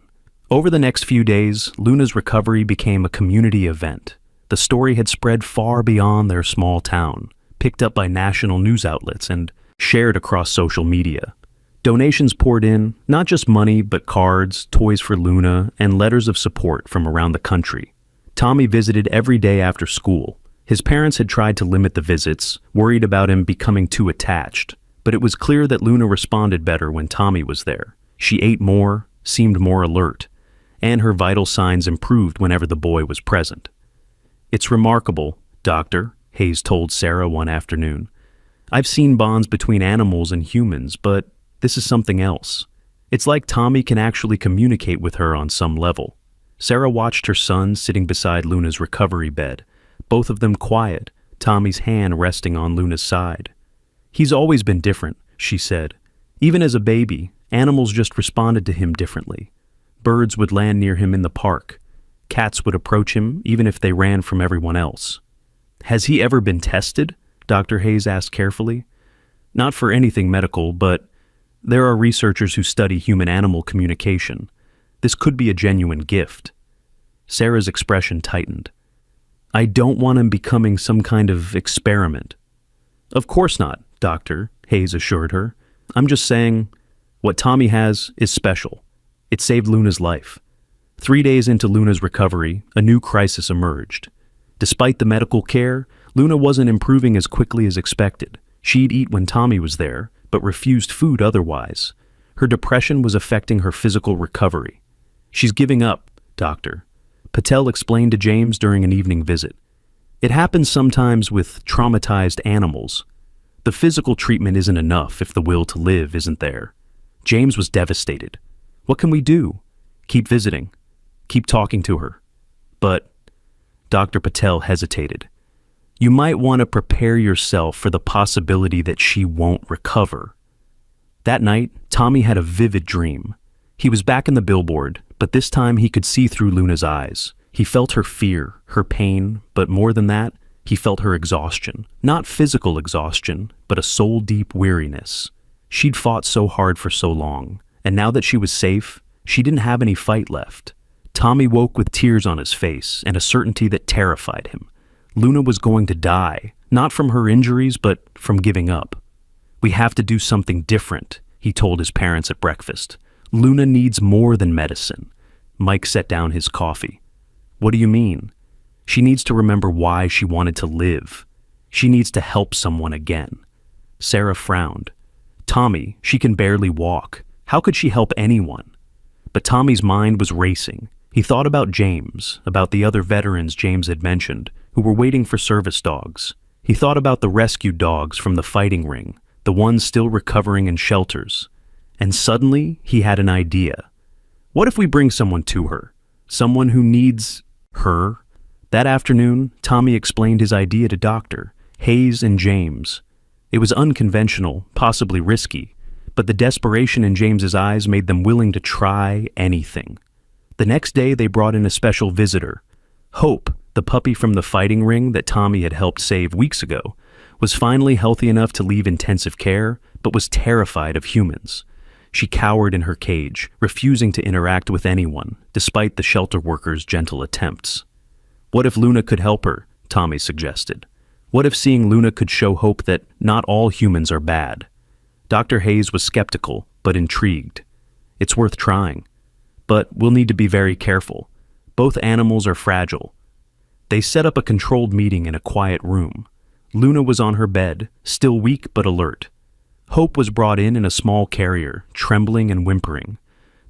Over the next few days, Luna's recovery became a community event. The story had spread far beyond their small town, picked up by national news outlets and shared across social media. Donations poured in, not just money, but cards, toys for Luna, and letters of support from around the country. Tommy visited every day after school. His parents had tried to limit the visits, worried about him becoming too attached, but it was clear that Luna responded better when Tommy was there. She ate more, seemed more alert, and her vital signs improved whenever the boy was present. "It's remarkable, Doctor," Hayes told Sarah one afternoon. "I've seen bonds between animals and humans, but this is something else. It's like Tommy can actually communicate with her on some level." Sarah watched her son sitting beside Luna's recovery bed, both of them quiet, Tommy's hand resting on Luna's side. "He's always been different," she said. "Even as a baby, animals just responded to him differently. Birds would land near him in the park. Cats would approach him even if they ran from everyone else." "Has he ever been tested?" Dr. Hayes asked carefully. "Not for anything medical, but there are researchers who study human-animal communication. This could be a genuine gift." Sarah's expression tightened. "I don't want him becoming some kind of experiment." "Of course not, Doctor," Hayes assured her. "I'm just saying, what Tommy has is special. It saved Luna's life." 3 days into Luna's recovery, a new crisis emerged. Despite the medical care, Luna wasn't improving as quickly as expected. She'd eat when Tommy was there, but refused food otherwise. Her depression was affecting her physical recovery. "She's giving up, Doctor," Patel explained to James during an evening visit. "It happens sometimes with traumatized animals. The physical treatment isn't enough if the will to live isn't there." James was devastated. "What can we do?" "Keep visiting. Keep talking to her." "But," Dr. Patel hesitated, "you might want to prepare yourself for the possibility that she won't recover." That night, Tommy had a vivid dream. He was back in the Billboard, but this time he could see through Luna's eyes. He felt her fear, her pain, but more than that, he felt her exhaustion. Not physical exhaustion, but a soul-deep weariness. She'd fought so hard for so long, and now that she was safe, she didn't have any fight left. Tommy woke with tears on his face and a certainty that terrified him. Luna was going to die, not from her injuries, but from giving up. "We have to do something different," he told his parents at breakfast. "Luna needs more than medicine." Mike set down his coffee. "What do you mean?" "She needs to remember why she wanted to live. She needs to help someone again." Sarah frowned. "Tommy, she can barely walk. How could she help anyone?" But Tommy's mind was racing. He thought about James, about the other veterans James had mentioned, who were waiting for service dogs. He thought about the rescued dogs from the fighting ring, the ones still recovering in shelters. And suddenly, he had an idea. What if we bring someone to her? Someone who needs her? That afternoon, Tommy explained his idea to Dr. Hayes and James. It was unconventional, possibly risky, but the desperation in James's eyes made them willing to try anything. The next day, they brought in a special visitor. Hope, the puppy from the fighting ring that Tommy had helped save weeks ago, was finally healthy enough to leave intensive care, but was terrified of humans. She cowered in her cage, refusing to interact with anyone, despite the shelter workers' gentle attempts. What if Luna could help her? Tommy suggested. What if seeing Luna could show hope that not all humans are bad? Dr. Hayes was skeptical, but intrigued. It's worth trying. But we'll need to be very careful. Both animals are fragile. They set up a controlled meeting in a quiet room. Luna was on her bed, still weak but alert. Hope was brought in a small carrier, trembling and whimpering.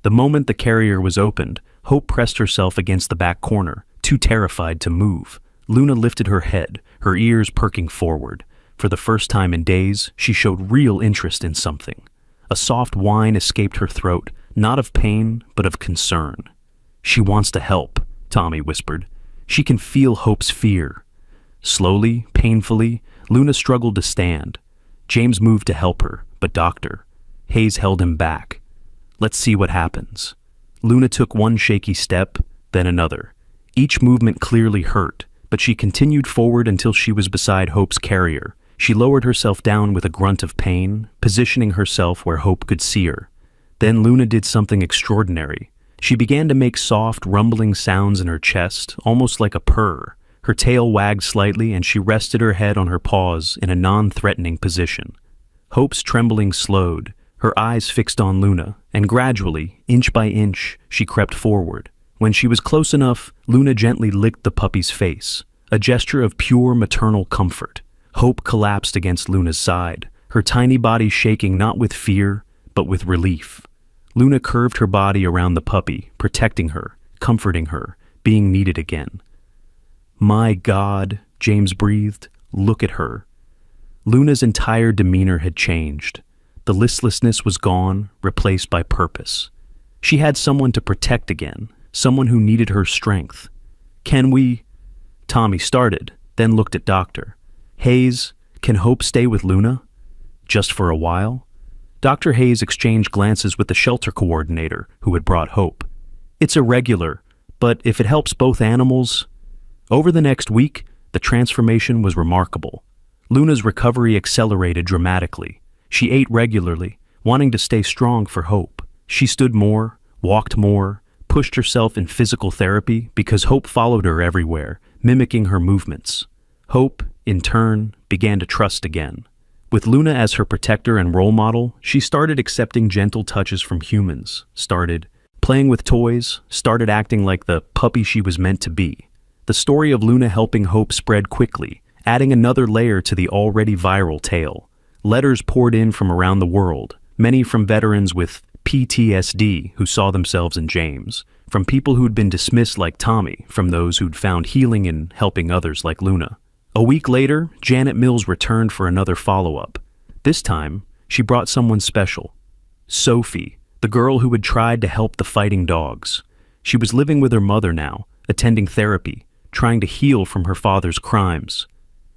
The moment the carrier was opened, Hope pressed herself against the back corner, too terrified to move. Luna lifted her head, her ears perking forward. For the first time in days, she showed real interest in something. A soft whine escaped her throat, not of pain, but of concern. "She wants to help," Tommy whispered. "She can feel Hope's fear." Slowly, painfully, Luna struggled to stand. James moved to help her, but Dr. Hayes held him back. "Let's see what happens." Luna took one shaky step, then another. Each movement clearly hurt, but she continued forward until she was beside Hope's carrier. She lowered herself down with a grunt of pain, positioning herself where Hope could see her. Then Luna did something extraordinary. She began to make soft, rumbling sounds in her chest, almost like a purr. Her tail wagged slightly and she rested her head on her paws in a non-threatening position. Hope's trembling slowed, her eyes fixed on Luna, and gradually, inch by inch, she crept forward. When she was close enough, Luna gently licked the puppy's face, a gesture of pure maternal comfort. Hope collapsed against Luna's side, her tiny body shaking not with fear, but with relief. Luna curved her body around the puppy, protecting her, comforting her, being needed again. "My God," James breathed, "look at her." Luna's entire demeanor had changed. The listlessness was gone, replaced by purpose. She had someone to protect again, someone who needed her strength. "Can we—" Tommy started, then looked at Dr. Hayes. "Can Hope stay with Luna? Just for a while?" Dr. Hayes exchanged glances with the shelter coordinator who had brought Hope. "It's irregular, but if it helps both animals—" Over the next week, the transformation was remarkable. Luna's recovery accelerated dramatically. She ate regularly, wanting to stay strong for Hope. She stood more, walked more, pushed herself in physical therapy because Hope followed her everywhere, mimicking her movements. Hope, in turn, began to trust again. With Luna as her protector and role model, she started accepting gentle touches from humans, started playing with toys, started acting like the puppy she was meant to be. The story of Luna helping Hope spread quickly, adding another layer to the already viral tale. Letters poured in from around the world, many from veterans with PTSD who saw themselves in James, from people who'd been dismissed like Tommy, from those who'd found healing in helping others like Luna. A week later, Janet Mills returned for another follow-up. This time, she brought someone special. Sophie, the girl who had tried to help the fighting dogs. She was living with her mother now, attending therapy, trying to heal from her father's crimes.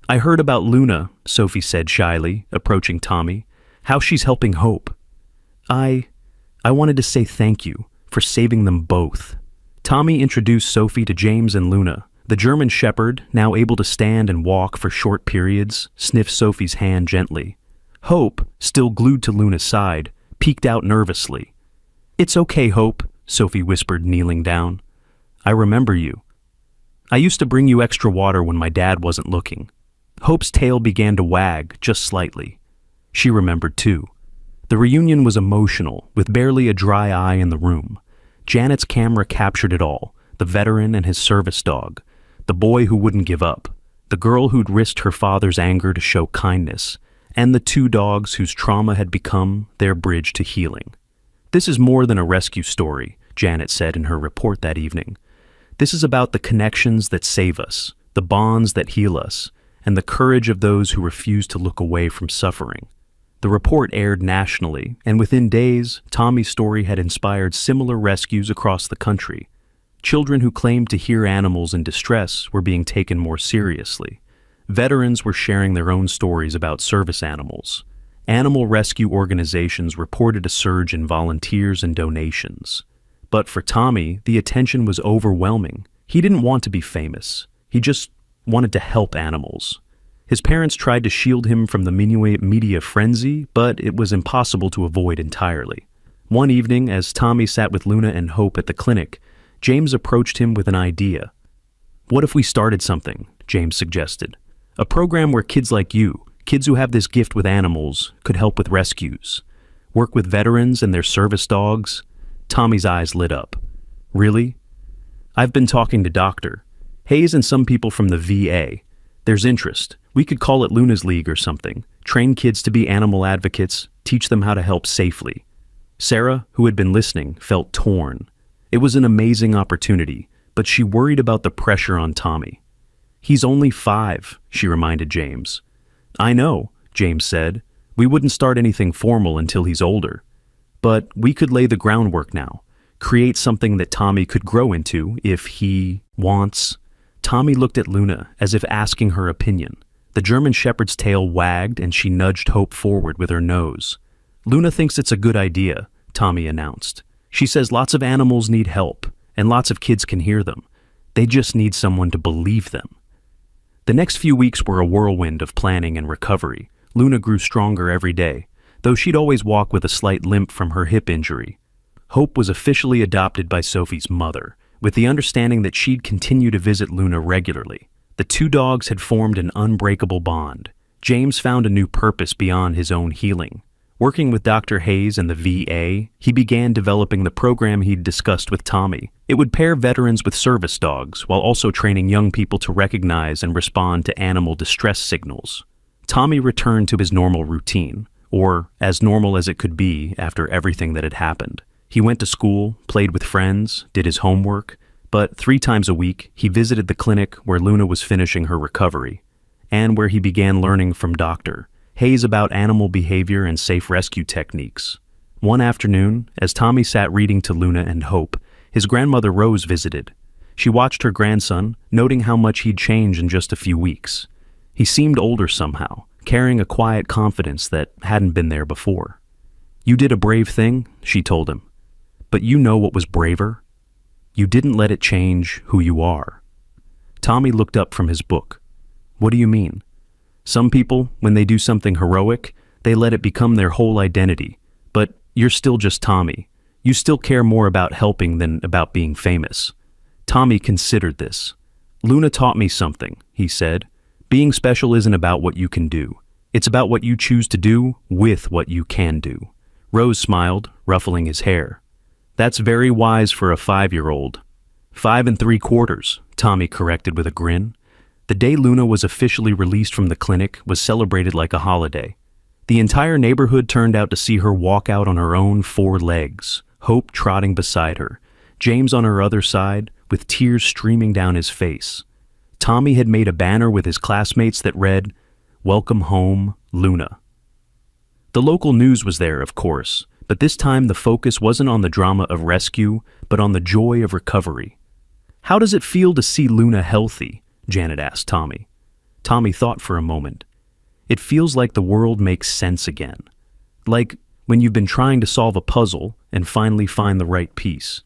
"I heard about Luna," Sophie said shyly, approaching Tommy. "How she's helping Hope." I wanted to say thank you for saving them both." Tommy introduced Sophie to James and Luna. The German Shepherd, now able to stand and walk for short periods, sniffed Sophie's hand gently. Hope, still glued to Luna's side, peeked out nervously. "It's okay, Hope," Sophie whispered, kneeling down. "I remember you. I used to bring you extra water when my dad wasn't looking." Hope's tail began to wag, just slightly. She remembered too. The reunion was emotional, with barely a dry eye in the room. Janet's camera captured it all, the veteran and his service dog, the boy who wouldn't give up, the girl who'd risked her father's anger to show kindness, and the two dogs whose trauma had become their bridge to healing. "This is more than a rescue story," Janet said in her report that evening. "This is about the connections that save us, the bonds that heal us, and the courage of those who refuse to look away from suffering." The report aired nationally, and within days, Tommy's story had inspired similar rescues across the country. Children who claimed to hear animals in distress were being taken more seriously. Veterans were sharing their own stories about service animals. Animal rescue organizations reported a surge in volunteers and donations. But for Tommy, the attention was overwhelming. He didn't want to be famous. He just wanted to help animals. His parents tried to shield him from the media frenzy, but it was impossible to avoid entirely. One evening, as Tommy sat with Luna and Hope at the clinic, James approached him with an idea. "What if we started something?" James suggested. "A program where kids like you, kids who have this gift with animals, could help with rescues. Work with veterans and their service dogs." Tommy's eyes lit up. "Really? I've been talking to Dr. Hayes and some people from the VA. There's interest. We could call it Luna's League or something. Train kids to be animal advocates, teach them how to help safely. Sarah, who had been listening, felt torn. It was an amazing opportunity, but she worried about the pressure on Tommy. "He's only 5, she reminded James. "I know," James said. "We wouldn't start anything formal until he's older. But we could lay the groundwork now, create something that Tommy could grow into if he wants." Tommy looked at Luna as if asking her opinion. The German Shepherd's tail wagged and she nudged Hope forward with her nose. "Luna thinks it's a good idea," Tommy announced. "She says lots of animals need help, and lots of kids can hear them. They just need someone to believe them." The next few weeks were a whirlwind of planning and recovery. Luna grew stronger every day, though she'd always walk with a slight limp from her hip injury. Hope was officially adopted by Sophie's mother, with the understanding that she'd continue to visit Luna regularly. The two dogs had formed an unbreakable bond. James found a new purpose beyond his own healing. Working with Dr. Hayes and the VA, he began developing the program he'd discussed with Tommy. It would pair veterans with service dogs, while also training young people to recognize and respond to animal distress signals. Tommy returned to his normal routine, or as normal as it could be after everything that had happened. He went to school, played with friends, did his homework, but 3 times a week, he visited the clinic where Luna was finishing her recovery, and where he began learning from Dr. Hayes about animal behavior and safe rescue techniques. One afternoon, as Tommy sat reading to Luna and Hope, his grandmother Rose visited. She watched her grandson, noting how much he'd changed in just a few weeks. He seemed older somehow, carrying a quiet confidence that hadn't been there before. "You did a brave thing," she told him. "But you know what was braver? You didn't let it change who you are." Tommy looked up from his book. "What do you mean?" "Some people, when they do something heroic, they let it become their whole identity. But you're still just Tommy. You still care more about helping than about being famous." Tommy considered this. "Luna taught me something," he said. "Being special isn't about what you can do. It's about what you choose to do with what you can do." Rose smiled, ruffling his hair. "That's very wise for a 5-year-old. 5 3/4, Tommy corrected with a grin. The day Luna was officially released from the clinic was celebrated like a holiday. The entire neighborhood turned out to see her walk out on her own 4 legs, Hope trotting beside her, James on her other side, with tears streaming down his face. Tommy had made a banner with his classmates that read, "Welcome home, Luna." The local news was there, of course, but this time the focus wasn't on the drama of rescue, but on the joy of recovery. "How does it feel to see Luna healthy?" Janet asked Tommy. Tommy thought for a moment. "It feels like the world makes sense again. Like when you've been trying to solve a puzzle and finally find the right piece."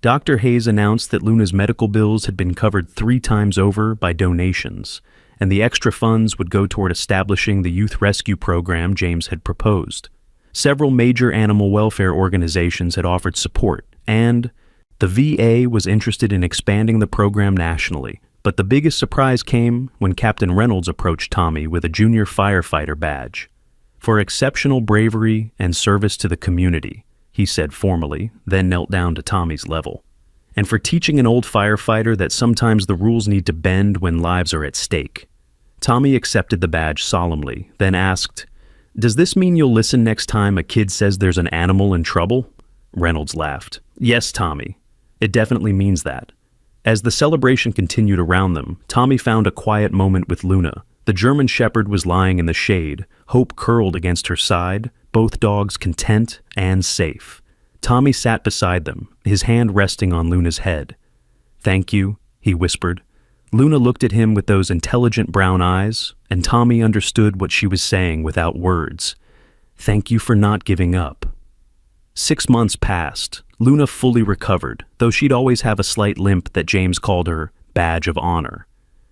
Dr. Hayes announced that Luna's medical bills had been covered 3 times over by donations, and the extra funds would go toward establishing the youth rescue program James had proposed. Several major animal welfare organizations had offered support, and the VA was interested in expanding the program nationally. But the biggest surprise came when Captain Reynolds approached Tommy with a junior firefighter badge. "For exceptional bravery and service to the community," he said formally, then knelt down to Tommy's level. "And for teaching an old firefighter that sometimes the rules need to bend when lives are at stake." Tommy accepted the badge solemnly, then asked, "Does this mean you'll listen next time a kid says there's an animal in trouble?" Reynolds laughed. "Yes, Tommy. It definitely means that." As the celebration continued around them, Tommy found a quiet moment with Luna. The German Shepherd was lying in the shade, Hope curled against her side, both dogs content and safe. Tommy sat beside them, his hand resting on Luna's head. "Thank you," he whispered. Luna looked at him with those intelligent brown eyes, and Tommy understood what she was saying without words. "Thank you for not giving up." 6 months passed. Luna fully recovered, though she'd always have a slight limp that James called her badge of honor.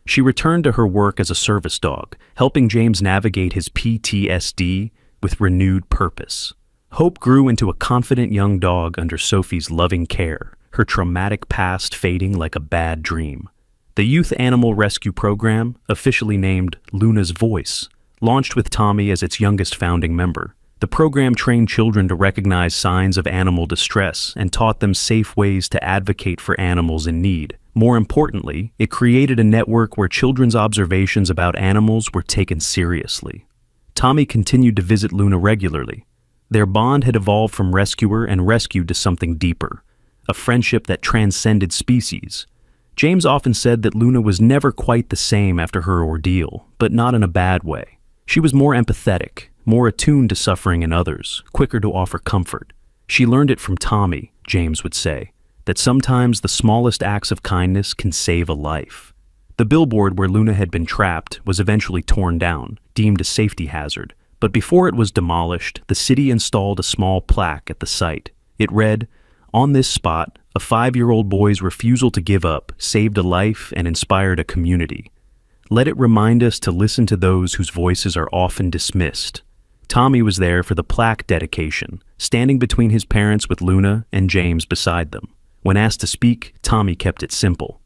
She returned to her work as a service dog, helping James navigate his PTSD with renewed purpose. Hope grew into a confident young dog under Sophie's loving care, her traumatic past fading like a bad dream. The Youth Animal Rescue Program, officially named Luna's Voice, launched with Tommy as its youngest founding member. The program trained children to recognize signs of animal distress and taught them safe ways to advocate for animals in need, More importantly, it created a network where children's observations about animals were taken seriously. Tommy continued to visit Luna regularly. Their bond had evolved from rescuer and rescued to something deeper, a friendship that transcended species. James often said that Luna was never quite the same after her ordeal, but not in a bad way. She was more empathetic, more attuned to suffering in others, quicker to offer comfort. She learned it from Tommy, James would say, that sometimes the smallest acts of kindness can save a life. The billboard where Luna had been trapped was eventually torn down, deemed a safety hazard. But before it was demolished, the city installed a small plaque at the site. It read, "On this spot, a 5-year-old boy's refusal to give up saved a life and inspired a community. Let it remind us to listen to those whose voices are often dismissed." Tommy was there for the plaque dedication, standing between his parents with Luna and James beside them. When asked to speak, Tommy kept it simple.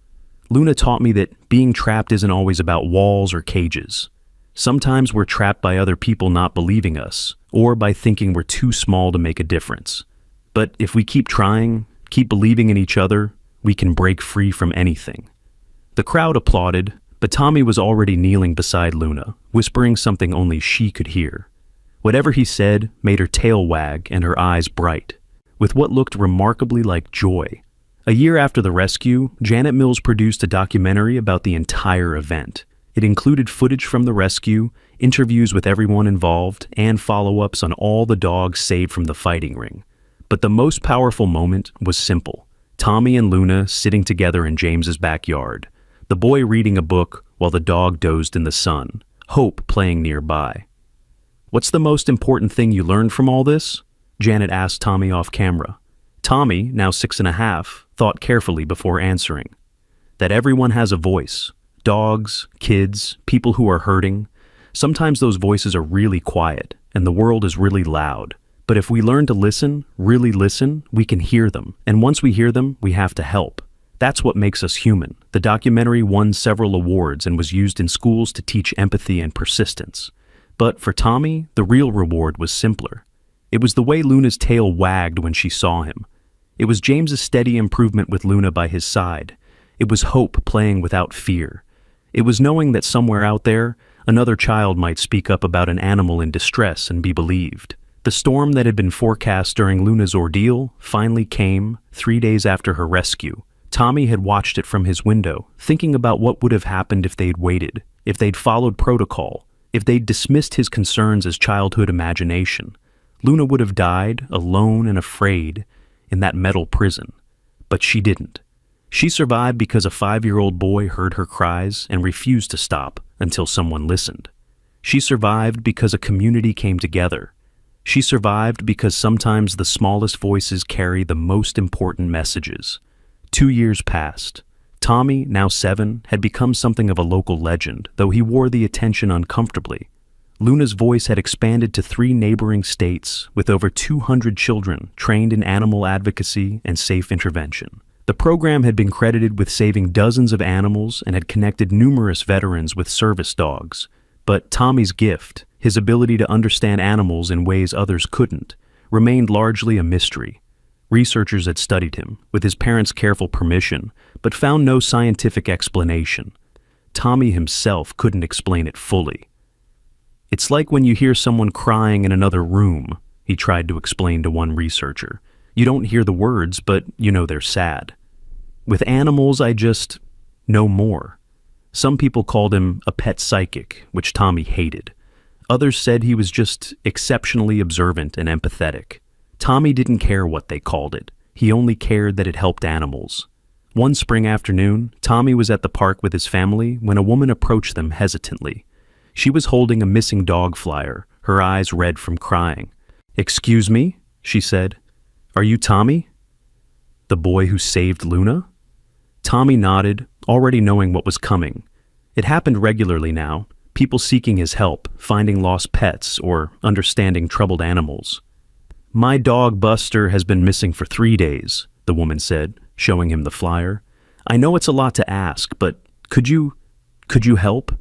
"Luna taught me that being trapped isn't always about walls or cages. Sometimes we're trapped by other people not believing us, or by thinking we're too small to make a difference. But if we keep trying, keep believing in each other, we can break free from anything." The crowd applauded, but Tommy was already kneeling beside Luna, whispering something only she could hear. Whatever he said made her tail wag and her eyes bright, with what looked remarkably like joy. A year after the rescue, Janet Mills produced a documentary about the entire event. It included footage from the rescue, interviews with everyone involved, and follow-ups on all the dogs saved from the fighting ring. But the most powerful moment was simple. Tommy and Luna sitting together in James's backyard, the boy reading a book while the dog dozed in the sun, Hope playing nearby. "What's the most important thing you learned from all this?" Janet asked Tommy off camera. Tommy, now 6.5, thought carefully before answering. That everyone has a voice. Dogs, kids, people who are hurting. Sometimes those voices are really quiet, and the world is really loud. But if we learn to listen, really listen, we can hear them. And once we hear them, we have to help. That's what makes us human. The documentary won several awards and was used in schools to teach empathy and persistence. But for Tommy, the real reward was simpler. It was the way Luna's tail wagged when she saw him. It was James's steady improvement with Luna by his side. It was hope playing without fear. It was knowing that somewhere out there, another child might speak up about an animal in distress and be believed. The storm that had been forecast during Luna's ordeal finally came 3 days after her rescue. Tommy had watched it from his window, thinking about what would have happened if they'd waited, if they'd followed protocol, if they'd dismissed his concerns as childhood imagination. Luna would have died, alone and afraid, in that metal prison. But she didn't. She survived because a 5-year-old boy heard her cries and refused to stop until someone listened. She survived because a community came together. She survived because sometimes the smallest voices carry the most important messages. 2 years passed. Tommy, now 7, had become something of a local legend, though he wore the attention uncomfortably. Luna's voice had expanded to 3 neighboring states, with over 200 children trained in animal advocacy and safe intervention. The program had been credited with saving dozens of animals and had connected numerous veterans with service dogs. But Tommy's gift, his ability to understand animals in ways others couldn't, remained largely a mystery. Researchers had studied him, with his parents' careful permission, but found no scientific explanation. Tommy himself couldn't explain it fully. "It's like when you hear someone crying in another room," he tried to explain to one researcher. "You don't hear the words, but you know they're sad. With animals, I just know more." Some people called him a pet psychic, which Tommy hated. Others said he was just exceptionally observant and empathetic. Tommy didn't care what they called it. He only cared that it helped animals. One spring afternoon, Tommy was at the park with his family when a woman approached them hesitantly. She was holding a missing dog flyer, her eyes red from crying. "Excuse me," she said. "Are you Tommy? The boy who saved Luna?" Tommy nodded, already knowing what was coming. It happened regularly now, people seeking his help, finding lost pets, or understanding troubled animals. "My dog Buster has been missing for 3 days, the woman said, showing him the flyer. "I know it's a lot to ask, but could you help?"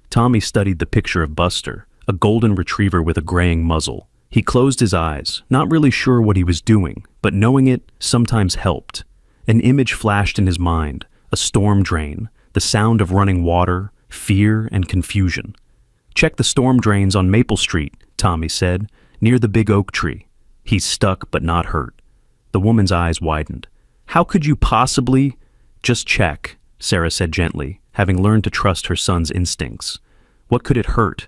Tommy studied the picture of Buster, a golden retriever with a graying muzzle. He closed his eyes, not really sure what he was doing, but knowing it sometimes helped. An image flashed in his mind, a storm drain, the sound of running water, fear and confusion. "Check the storm drains on Maple Street," Tommy said, "near the big oak tree." "He's stuck but not hurt." The woman's eyes widened. "How could you possibly—" "Just check," Sarah said gently, having learned to trust her son's instincts. What could it hurt?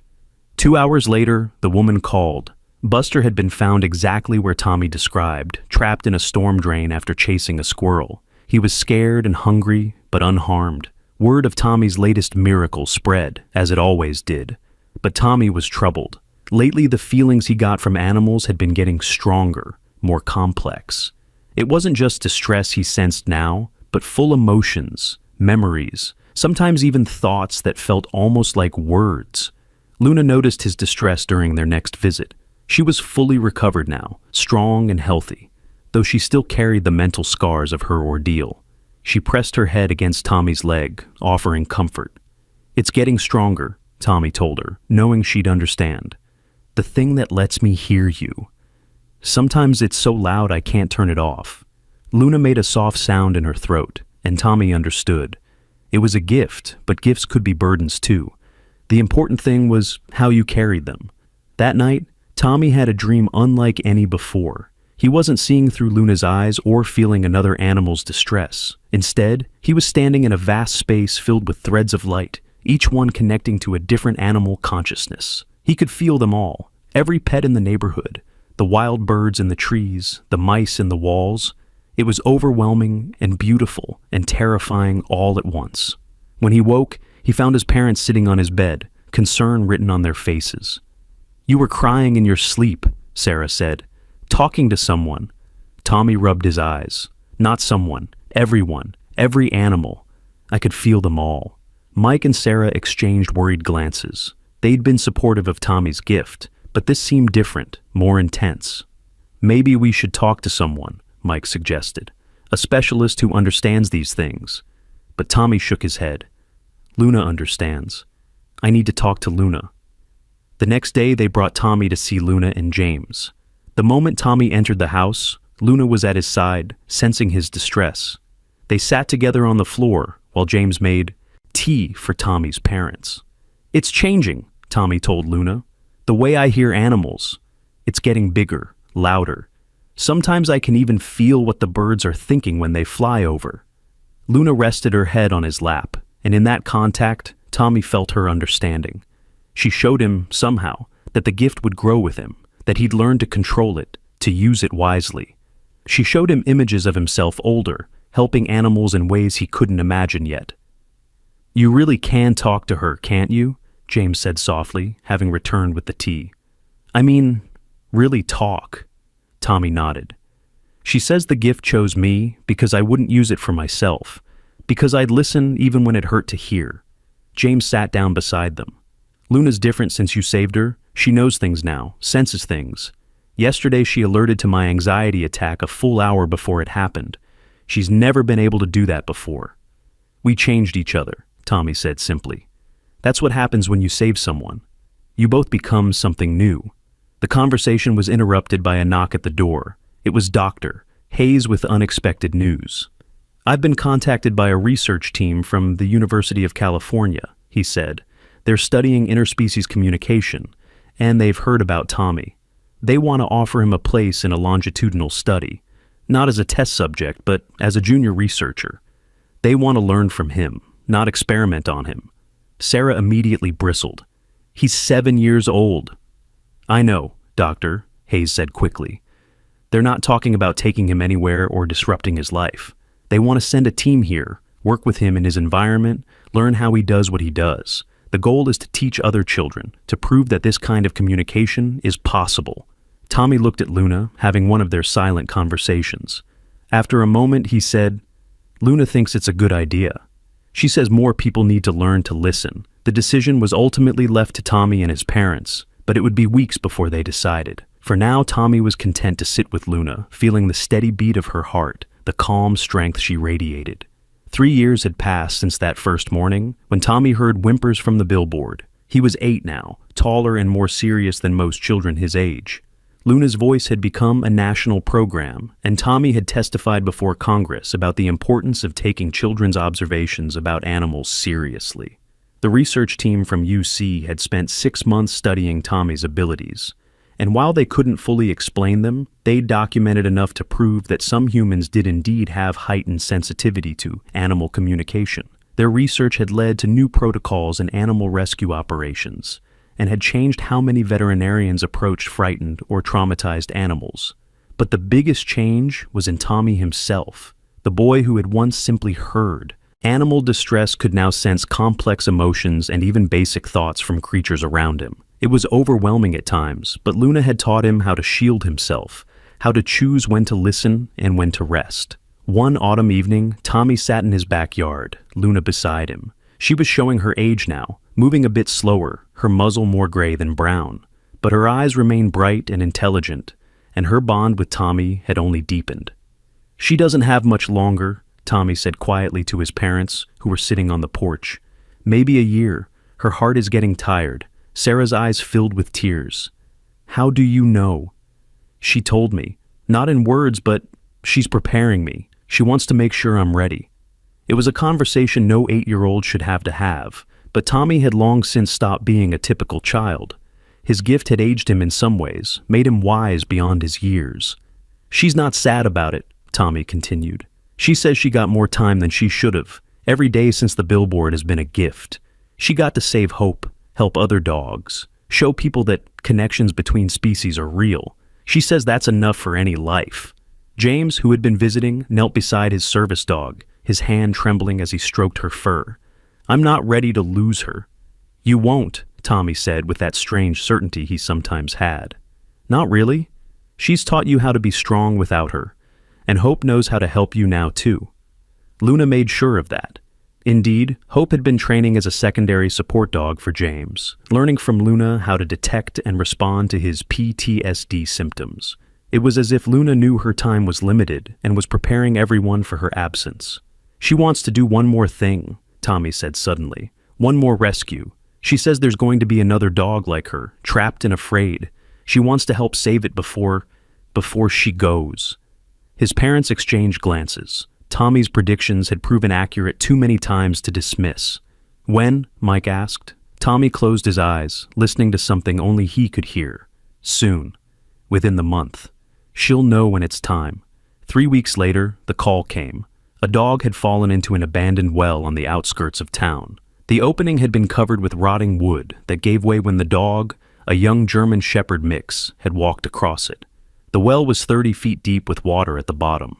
2 hours later, the woman called. Buster had been found exactly where Tommy described, trapped in a storm drain after chasing a squirrel. He was scared and hungry, but unharmed. Word of Tommy's latest miracle spread, as it always did. But Tommy was troubled. Lately, the feelings he got from animals had been getting stronger, more complex. It wasn't just distress he sensed now, but full emotions, memories, sometimes even thoughts that felt almost like words. Luna noticed his distress during their next visit. She was fully recovered now, strong and healthy, though she still carried the mental scars of her ordeal. She pressed her head against Tommy's leg, offering comfort. "It's getting stronger," Tommy told her, knowing she'd understand. "The thing that lets me hear you. Sometimes it's so loud I can't turn it off." Luna made a soft sound in her throat, and Tommy understood. It was a gift, but gifts could be burdens too. The important thing was how you carried them. That night, Tommy had a dream unlike any before. He wasn't seeing through Luna's eyes or feeling another animal's distress. Instead, he was standing in a vast space filled with threads of light, each one connecting to a different animal consciousness. He could feel them all, every pet in the neighborhood, the wild birds in the trees, the mice in the walls. It was overwhelming and beautiful and terrifying all at once. When he woke, he found his parents sitting on his bed, concern written on their faces. "You were crying in your sleep," Sarah said. "Talking to someone." Tommy rubbed his eyes. "Not someone. Everyone. Every animal. I could feel them all." Mike and Sarah exchanged worried glances. They'd been supportive of Tommy's gift, but this seemed different, more intense. "Maybe we should talk to someone," Mike suggested. "A specialist who understands these things." But Tommy shook his head. "Luna understands. I need to talk to Luna." The next day, they brought Tommy to see Luna and James. The moment Tommy entered the house, Luna was at his side, sensing his distress. They sat together on the floor while James made tea for Tommy's parents. "It's changing," Tommy told Luna. "The way I hear animals. It's getting bigger, louder. Sometimes I can even feel what the birds are thinking when they fly over." Luna rested her head on his lap, and in that contact, Tommy felt her understanding. She showed him, somehow, that the gift would grow with him, that he'd learn to control it, to use it wisely. She showed him images of himself older, helping animals in ways he couldn't imagine yet. "You really can talk to her, can't you?" James said softly, having returned with the tea. "I mean, really talk." Tommy nodded. "She says the gift chose me because I wouldn't use it for myself, because I'd listen even when it hurt to hear." James sat down beside them. "Luna's different since you saved her. She knows things now, senses things. Yesterday she alerted to my anxiety attack a full hour before it happened. She's never been able to do that before." "We changed each other," Tommy said simply. "That's what happens when you save someone. You both become something new." The conversation was interrupted by a knock at the door. It was Dr. Hayes with unexpected news. "I've been contacted by a research team from the University of California," he said. "They're studying interspecies communication, and they've heard about Tommy. They want to offer him a place in a longitudinal study, not as a test subject, but as a junior researcher. They want to learn from him, not experiment on him." Sarah immediately bristled. "He's 7 years old." "I know, Doctor," Hayes said quickly. "They're not talking about taking him anywhere or disrupting his life. They want to send a team here, work with him in his environment, learn how he does what he does. The goal is to teach other children, to prove that this kind of communication is possible." Tommy looked at Luna, having one of their silent conversations. After a moment, he said, "Luna thinks it's a good idea. She says more people need to learn to listen." The decision was ultimately left to Tommy and his parents, but it would be weeks before they decided. For now, Tommy was content to sit with Luna, feeling the steady beat of her heart, the calm strength she radiated. 3 years had passed since that first morning, when Tommy heard whimpers from the billboard. He was 8 now, taller and more serious than most children his age. Luna's voice had become a national program, and Tommy had testified before Congress about the importance of taking children's observations about animals seriously. The research team from UC had spent 6 months studying Tommy's abilities, and while they couldn't fully explain them, they documented enough to prove that some humans did indeed have heightened sensitivity to animal communication. Their research had led to new protocols in animal rescue operations, and had changed how many veterinarians approached frightened or traumatized animals. But the biggest change was in Tommy himself, the boy who had once simply heard. Animal distress could now sense complex emotions and even basic thoughts from creatures around him. It was overwhelming at times, but Luna had taught him how to shield himself, how to choose when to listen and when to rest. One autumn evening, Tommy sat in his backyard, Luna beside him. She was showing her age now, moving a bit slower, her muzzle more gray than brown. But her eyes remained bright and intelligent, and her bond with Tommy had only deepened. "She doesn't have much longer," Tommy said quietly to his parents, who were sitting on the porch. "Maybe a year. Her heart is getting tired." Sarah's eyes filled with tears. "How do you know?" "She told me. Not in words, but she's preparing me. She wants to make sure I'm ready." It was a conversation no 8-year-old should have to have, but Tommy had long since stopped being a typical child. His gift had aged him in some ways, made him wise beyond his years. "She's not sad about it," Tommy continued. "She says she got more time than she should have. Every day since the Billboard has been a gift. She got to save hope, help other dogs, show people that connections between species are real. She says that's enough for any life." James, who had been visiting, knelt beside his service dog, his hand trembling as he stroked her fur. "I'm not ready to lose her." "You won't," Tommy said with that strange certainty he sometimes had. "Not really. She's taught you how to be strong without her, and Hope knows how to help you now too." Luna made sure of that. Indeed, Hope had been training as a secondary support dog for James, learning from Luna how to detect and respond to his PTSD symptoms. It was as if Luna knew her time was limited and was preparing everyone for her absence. "She wants to do one more thing," Tommy said suddenly. "One more rescue. She says there's going to be another dog like her, trapped and afraid. She wants to help save it before she goes." His parents exchanged glances. Tommy's predictions had proven accurate too many times to dismiss. "When?" Mike asked. Tommy closed his eyes, listening to something only he could hear. "Soon. Within the month. She'll know when it's time." 3 weeks later, the call came. A dog had fallen into an abandoned well on the outskirts of town. The opening had been covered with rotting wood that gave way when the dog, a young German Shepherd mix, had walked across it. The well was 30 feet deep with water at the bottom.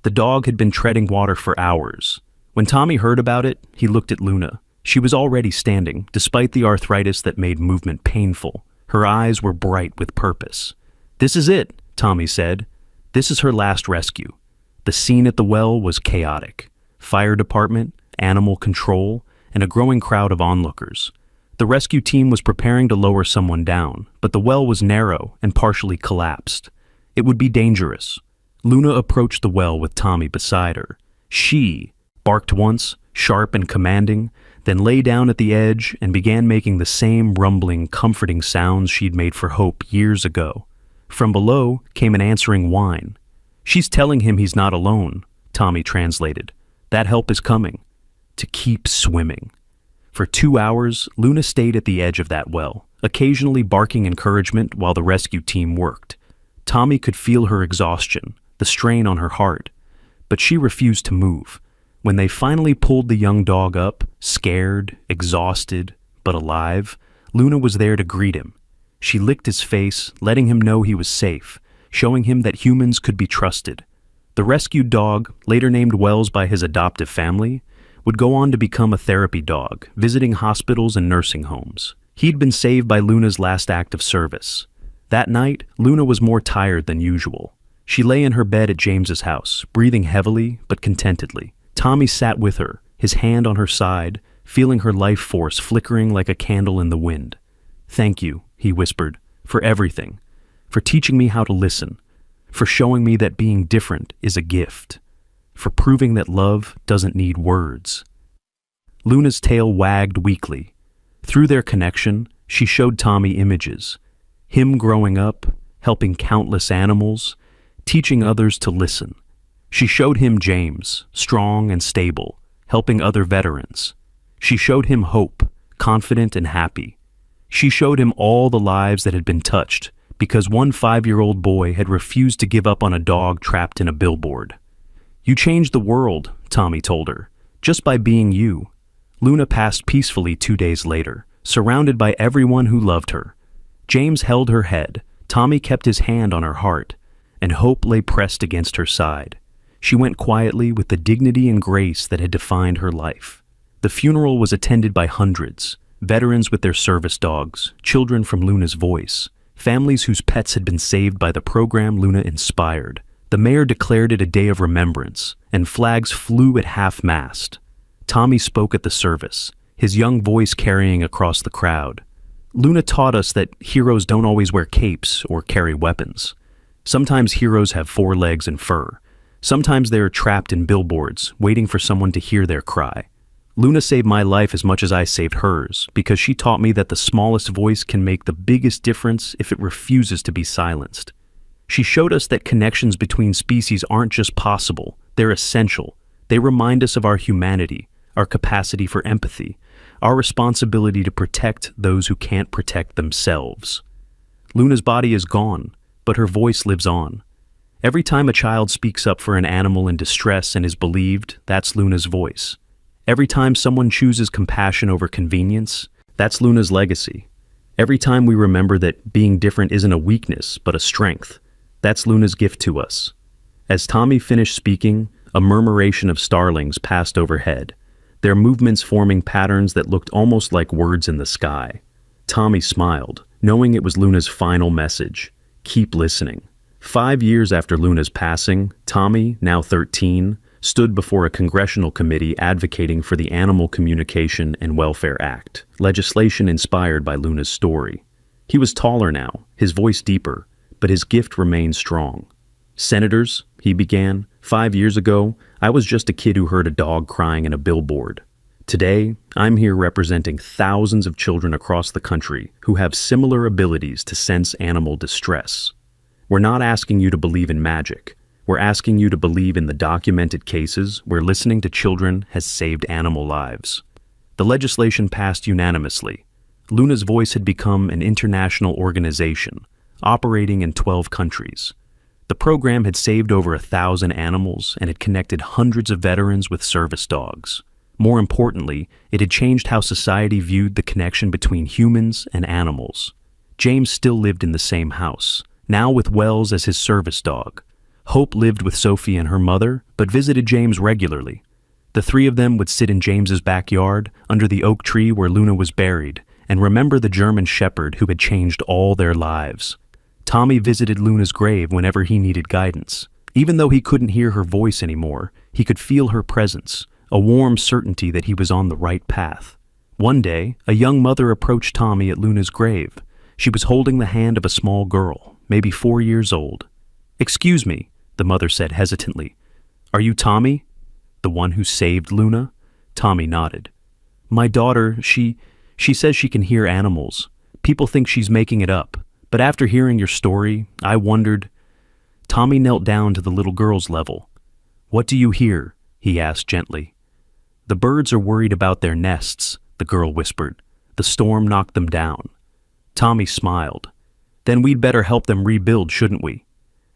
The dog had been treading water for hours. When Tommy heard about it, he looked at Luna. She was already standing, despite the arthritis that made movement painful. Her eyes were bright with purpose. "This is it," Tommy said. "This is her last rescue." The scene at the well was chaotic. Fire department, animal control, and a growing crowd of onlookers. The rescue team was preparing to lower someone down, but the well was narrow and partially collapsed. It would be dangerous. Luna approached the well with Tommy beside her. She barked once, sharp and commanding, then lay down at the edge and began making the same rumbling, comforting sounds she'd made for Hope years ago. From below came an answering whine. "She's telling him he's not alone," Tommy translated. "That help is coming." To keep swimming. For 2 hours, Luna stayed at the edge of that well, occasionally barking encouragement while the rescue team worked. Tommy could feel her exhaustion, the strain on her heart, but she refused to move. When they finally pulled the young dog up, scared, exhausted, but alive, Luna was there to greet him. She licked his face, letting him know he was safe, showing him that humans could be trusted. The rescued dog, later named Wells by his adoptive family, would go on to become a therapy dog, visiting hospitals and nursing homes. He'd been saved by Luna's last act of service. That night, Luna was more tired than usual. She lay in her bed at James's house, breathing heavily but contentedly. Tommy sat with her, his hand on her side, feeling her life force flickering like a candle in the wind. "Thank you," he whispered, "for everything. For teaching me how to listen. For showing me that being different is a gift. For proving that love doesn't need words." Luna's tail wagged weakly. Through their connection, she showed Tommy images. Him growing up, helping countless animals, teaching others to listen. She showed him James, strong and stable, helping other veterans. She showed him hope, confident and happy. She showed him all the lives that had been touched because one 5-year-old boy had refused to give up on a dog trapped in a billboard. "You changed the world," Tommy told her, "just by being you." Luna passed peacefully 2 days later, surrounded by everyone who loved her. James held her head, Tommy kept his hand on her heart, and hope lay pressed against her side. She went quietly with the dignity and grace that had defined her life. The funeral was attended by hundreds, veterans with their service dogs, children from Luna's voice, families whose pets had been saved by the program Luna inspired. The mayor declared it a day of remembrance, and flags flew at half-mast. Tommy spoke at the service, his young voice carrying across the crowd. "Luna taught us that heroes don't always wear capes or carry weapons. Sometimes heroes have 4 legs and fur. Sometimes they are trapped in billboards, waiting for someone to hear their cry. Luna saved my life as much as I saved hers, because she taught me that the smallest voice can make the biggest difference if it refuses to be silenced. She showed us that connections between species aren't just possible, they're essential. They remind us of our humanity, our capacity for empathy, our responsibility to protect those who can't protect themselves." Luna's body is gone, but her voice lives on. Every time a child speaks up for an animal in distress and is believed, that's Luna's voice. Every time someone chooses compassion over convenience, that's Luna's legacy. Every time we remember that being different isn't a weakness, but a strength, that's Luna's gift to us. As Tommy finished speaking, a murmuration of starlings passed overhead, their movements forming patterns that looked almost like words in the sky. Tommy smiled, knowing it was Luna's final message. Keep listening. 5 years after Luna's passing, Tommy, now 13, stood before a congressional committee advocating for the Animal Communication and Welfare Act, legislation inspired by Luna's story. He was taller now, his voice deeper, but his gift remained strong. "Senators," he began, "5 years ago, I was just a kid who heard a dog crying in a billboard. Today, I'm here representing thousands of children across the country who have similar abilities to sense animal distress. We're not asking you to believe in magic. We're asking you to believe in the documented cases where listening to children has saved animal lives." The legislation passed unanimously. Luna's Voice had become an international organization, operating in 12 countries. The program had saved over 1,000 animals and had connected hundreds of veterans with service dogs. More importantly, it had changed how society viewed the connection between humans and animals. James still lived in the same house, now with Wells as his service dog. Hope lived with Sophie and her mother, but visited James regularly. The 3 of them would sit in James's backyard, under the oak tree where Luna was buried, and remember the German shepherd who had changed all their lives. Tommy visited Luna's grave whenever he needed guidance. Even though he couldn't hear her voice anymore, he could feel her presence, a warm certainty that he was on the right path. One day, a young mother approached Tommy at Luna's grave. She was holding the hand of a small girl, maybe 4 years old. "Excuse me," the mother said hesitantly. "Are you Tommy? The one who saved Luna?" Tommy nodded. "My daughter, she says she can hear animals. People think she's making it up. But after hearing your story, I wondered." Tommy knelt down to the little girl's level. "What do you hear?" he asked gently. "The birds are worried about their nests," the girl whispered. "The storm knocked them down." Tommy smiled. "Then we'd better help them rebuild, shouldn't we?"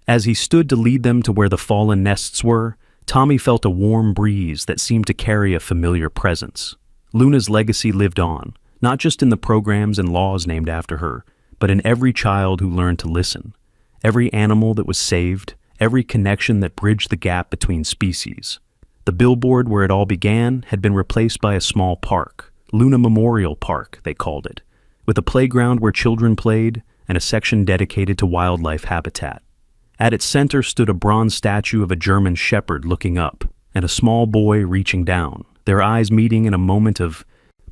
As he stood to lead them to where the fallen nests were, Tommy felt a warm breeze that seemed to carry a familiar presence. Luna's legacy lived on, not just in the programs and laws named after her, but in every child who learned to listen, every animal that was saved, every connection that bridged the gap between species. The billboard where it all began had been replaced by a small park, Luna Memorial Park, they called it, with a playground where children played and a section dedicated to wildlife habitat. At its center stood a bronze statue of a German shepherd looking up, and a small boy reaching down, their eyes meeting in a moment of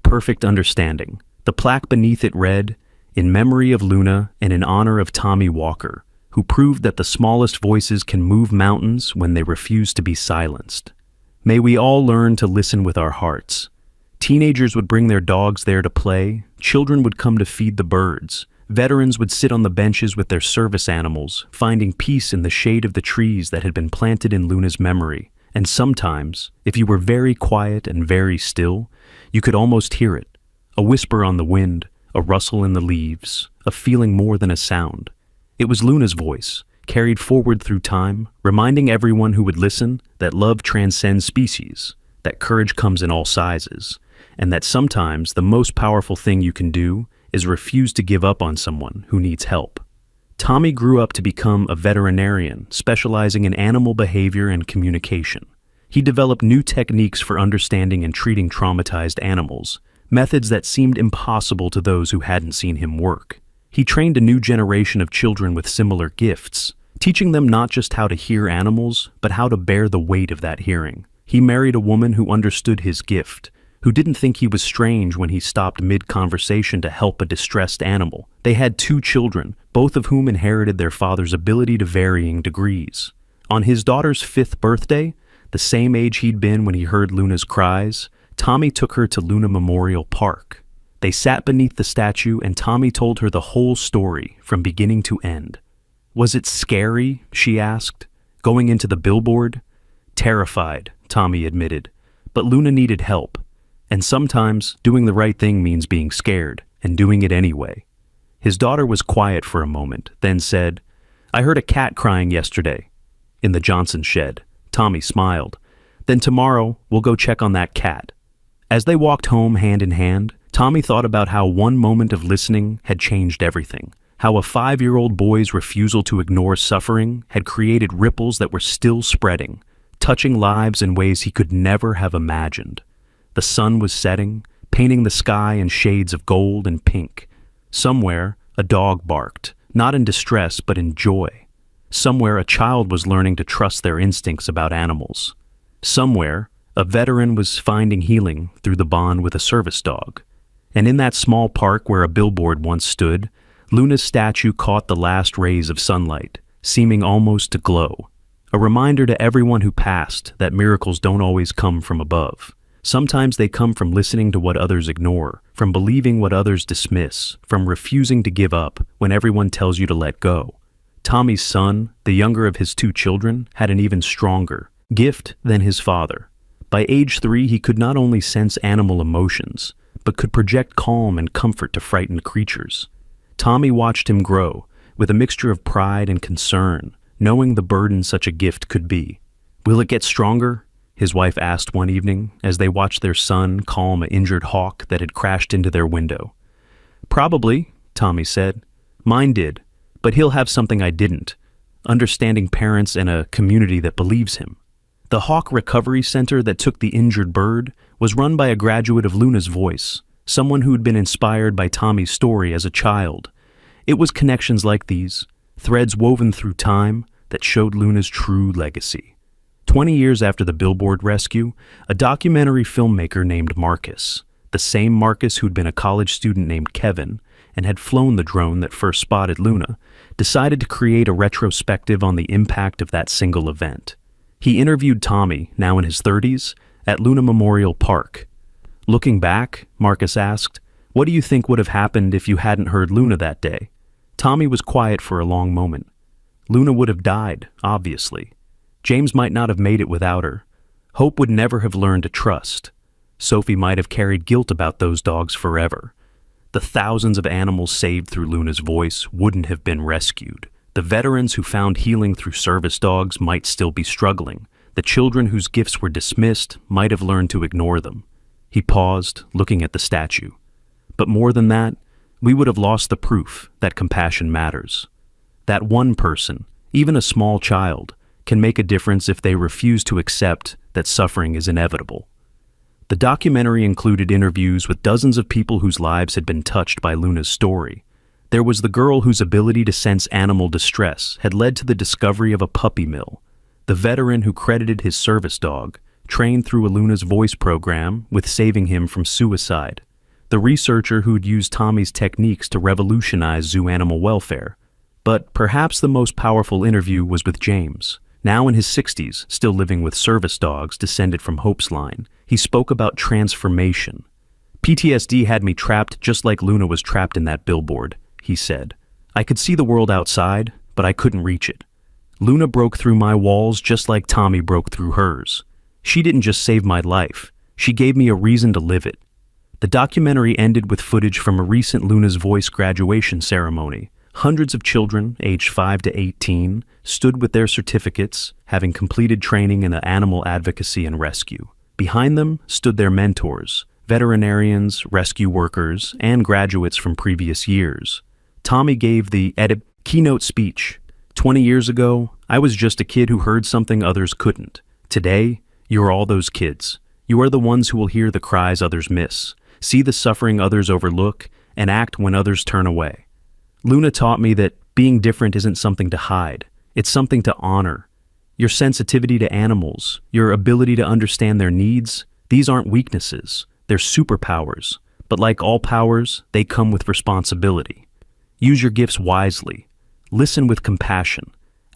perfect understanding. The plaque beneath it read, "In memory of Luna and in honor of Tommy Walker, who proved that the smallest voices can move mountains when they refuse to be silenced. May we all learn to listen with our hearts." Teenagers would bring their dogs there to play, children would come to feed the birds, Veterans would sit on the benches with their service animals, finding peace in the shade of the trees that had been planted in Luna's memory. And sometimes, if you were very quiet and very still, you could almost hear it. A whisper on the wind, a rustle in the leaves, a feeling more than a sound. It was Luna's voice, carried forward through time, reminding everyone who would listen that love transcends species, that courage comes in all sizes, and that sometimes the most powerful thing you can do is refuse to give up on someone who needs help. Tommy grew up to become a veterinarian specializing in animal behavior and communication. He developed new techniques for understanding and treating traumatized animals, methods that seemed impossible to those who hadn't seen him work. He trained a new generation of children with similar gifts, teaching them not just how to hear animals, but how to bear the weight of that hearing. He married a woman who understood his gift, who didn't think he was strange when he stopped mid-conversation to help a distressed animal. They had 2 children, both of whom inherited their father's ability to varying degrees. On his daughter's 5th birthday, the same age he'd been when he heard Luna's cries, Tommy took her to Luna Memorial Park. They sat beneath the statue and Tommy told her the whole story from beginning to end. "Was it scary?" she asked. "Going into the billboard?" "Terrified," Tommy admitted. "But Luna needed help. And sometimes doing the right thing means being scared and doing it anyway." His daughter was quiet for a moment, then said, "I heard a cat crying yesterday." "In the Johnson shed." Tommy smiled. "Then tomorrow we'll go check on that cat." As they walked home hand in hand, Tommy thought about how one moment of listening had changed everything, how a 5-year-old boy's refusal to ignore suffering had created ripples that were still spreading, touching lives in ways he could never have imagined. The sun was setting, painting the sky in shades of gold and pink. Somewhere, a dog barked, not in distress but in joy. Somewhere, a child was learning to trust their instincts about animals. Somewhere, a veteran was finding healing through the bond with a service dog. And in that small park where a billboard once stood, Luna's statue caught the last rays of sunlight, seeming almost to glow. A reminder to everyone who passed that miracles don't always come from above. Sometimes they come from listening to what others ignore, from believing what others dismiss, from refusing to give up when everyone tells you to let go. Tommy's son, the younger of his 2 children, had an even stronger gift than his father. By age 3, he could not only sense animal emotions, but could project calm and comfort to frightened creatures. Tommy watched him grow, with a mixture of pride and concern, knowing the burden such a gift could be. "Will it get stronger?" his wife asked one evening as they watched their son calm an injured hawk that had crashed into their window. "Probably," Tommy said. "Mine did, but he'll have something I didn't. Understanding parents and a community that believes him." The Hawk Recovery Center that took the injured bird was run by a graduate of Luna's Voice, someone who'd been inspired by Tommy's story as a child. It was connections like these, threads woven through time, that showed Luna's true legacy. 20 years after the Billboard rescue, a documentary filmmaker named Marcus, the same Marcus who'd been a college student named Kevin and had flown the drone that first spotted Luna, decided to create a retrospective on the impact of that single event. He interviewed Tommy, now in his 30s, at Luna Memorial Park. Looking back, Marcus asked, "What do you think would have happened if you hadn't heard Luna that day?" Tommy was quiet for a long moment. Luna would have died, obviously. James might not have made it without her. Hope would never have learned to trust. Sophie might have carried guilt about those dogs forever. The thousands of animals saved through Luna's Voice wouldn't have been rescued. The veterans who found healing through service dogs might still be struggling. The children whose gifts were dismissed might have learned to ignore them. He paused, looking at the statue. But more than that, we would have lost the proof that compassion matters. That one person, even a small child, can make a difference if they refuse to accept that suffering is inevitable. The documentary included interviews with dozens of people whose lives had been touched by Luna's story. There was the girl whose ability to sense animal distress had led to the discovery of a puppy mill, the veteran who credited his service dog, trained through a Luna's Voice program, with saving him from suicide, the researcher who'd used Tommy's techniques to revolutionize zoo animal welfare. But perhaps the most powerful interview was with James. Now in his 60s, still living with service dogs descended from Hope's line, he spoke about transformation. "PTSD had me trapped just like Luna was trapped in that billboard," he said. I could see the world outside, but I couldn't reach it. Luna broke through my walls just like Tommy broke through hers. She didn't just save my life, she gave me a reason to live it. The documentary ended with footage from a recent Luna's Voice graduation ceremony. Hundreds of children, aged 5 to 18, stood with their certificates, having completed training in animal advocacy and rescue. Behind them stood their mentors, veterinarians, rescue workers, and graduates from previous years. Tommy gave the keynote speech. 20 years ago, I was just a kid who heard something others couldn't. Today, you're all those kids. You are the ones who will hear the cries others miss, see the suffering others overlook, and act when others turn away. Luna taught me that being different isn't something to hide. It's something to honor. Your sensitivity to animals, your ability to understand their needs, these aren't weaknesses. They're superpowers. But like all powers, they come with responsibility. Use your gifts wisely. Listen with compassion.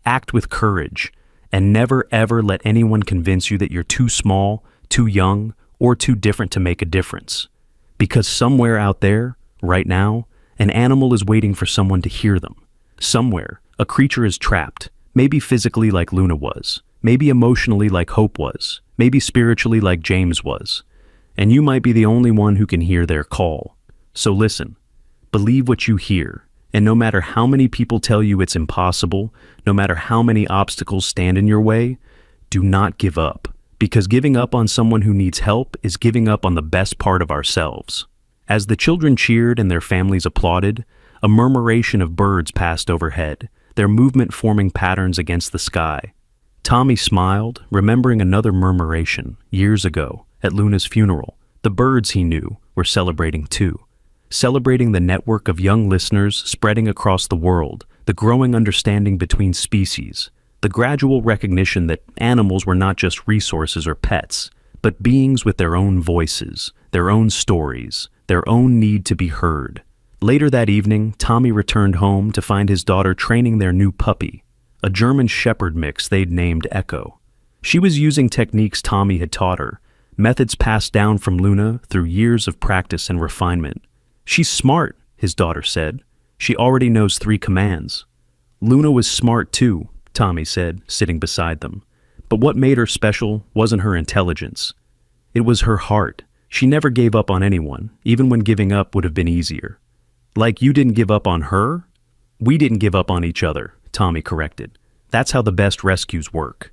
Act with courage. And never ever let anyone convince you that you're too small, too young, or too different to make a difference. Because somewhere out there, right now, an animal is waiting for someone to hear them. Somewhere, a creature is trapped, maybe physically like Luna was, maybe emotionally like Hope was, maybe spiritually like James was. And you might be the only one who can hear their call. So listen, believe what you hear, and no matter how many people tell you it's impossible, no matter how many obstacles stand in your way, do not give up. Because giving up on someone who needs help is giving up on the best part of ourselves. As the children cheered and their families applauded, a murmuration of birds passed overhead, their movement forming patterns against the sky. Tommy smiled, remembering another murmuration, years ago, at Luna's funeral. The birds, he knew, were celebrating too. Celebrating the network of young listeners spreading across the world, the growing understanding between species, the gradual recognition that animals were not just resources or pets, but beings with their own voices, their own stories, their own need to be heard. Later that evening, Tommy returned home to find his daughter training their new puppy, a German Shepherd mix they'd named Echo. She was using techniques Tommy had taught her, methods passed down from Luna through years of practice and refinement. She's smart, his daughter said. She already knows 3 commands. Luna was smart too, Tommy said, sitting beside them. But what made her special wasn't her intelligence. It was her heart. She never gave up on anyone, even when giving up would have been easier. Like you didn't give up on her? We didn't give up on each other, Tommy corrected. That's how the best rescues work.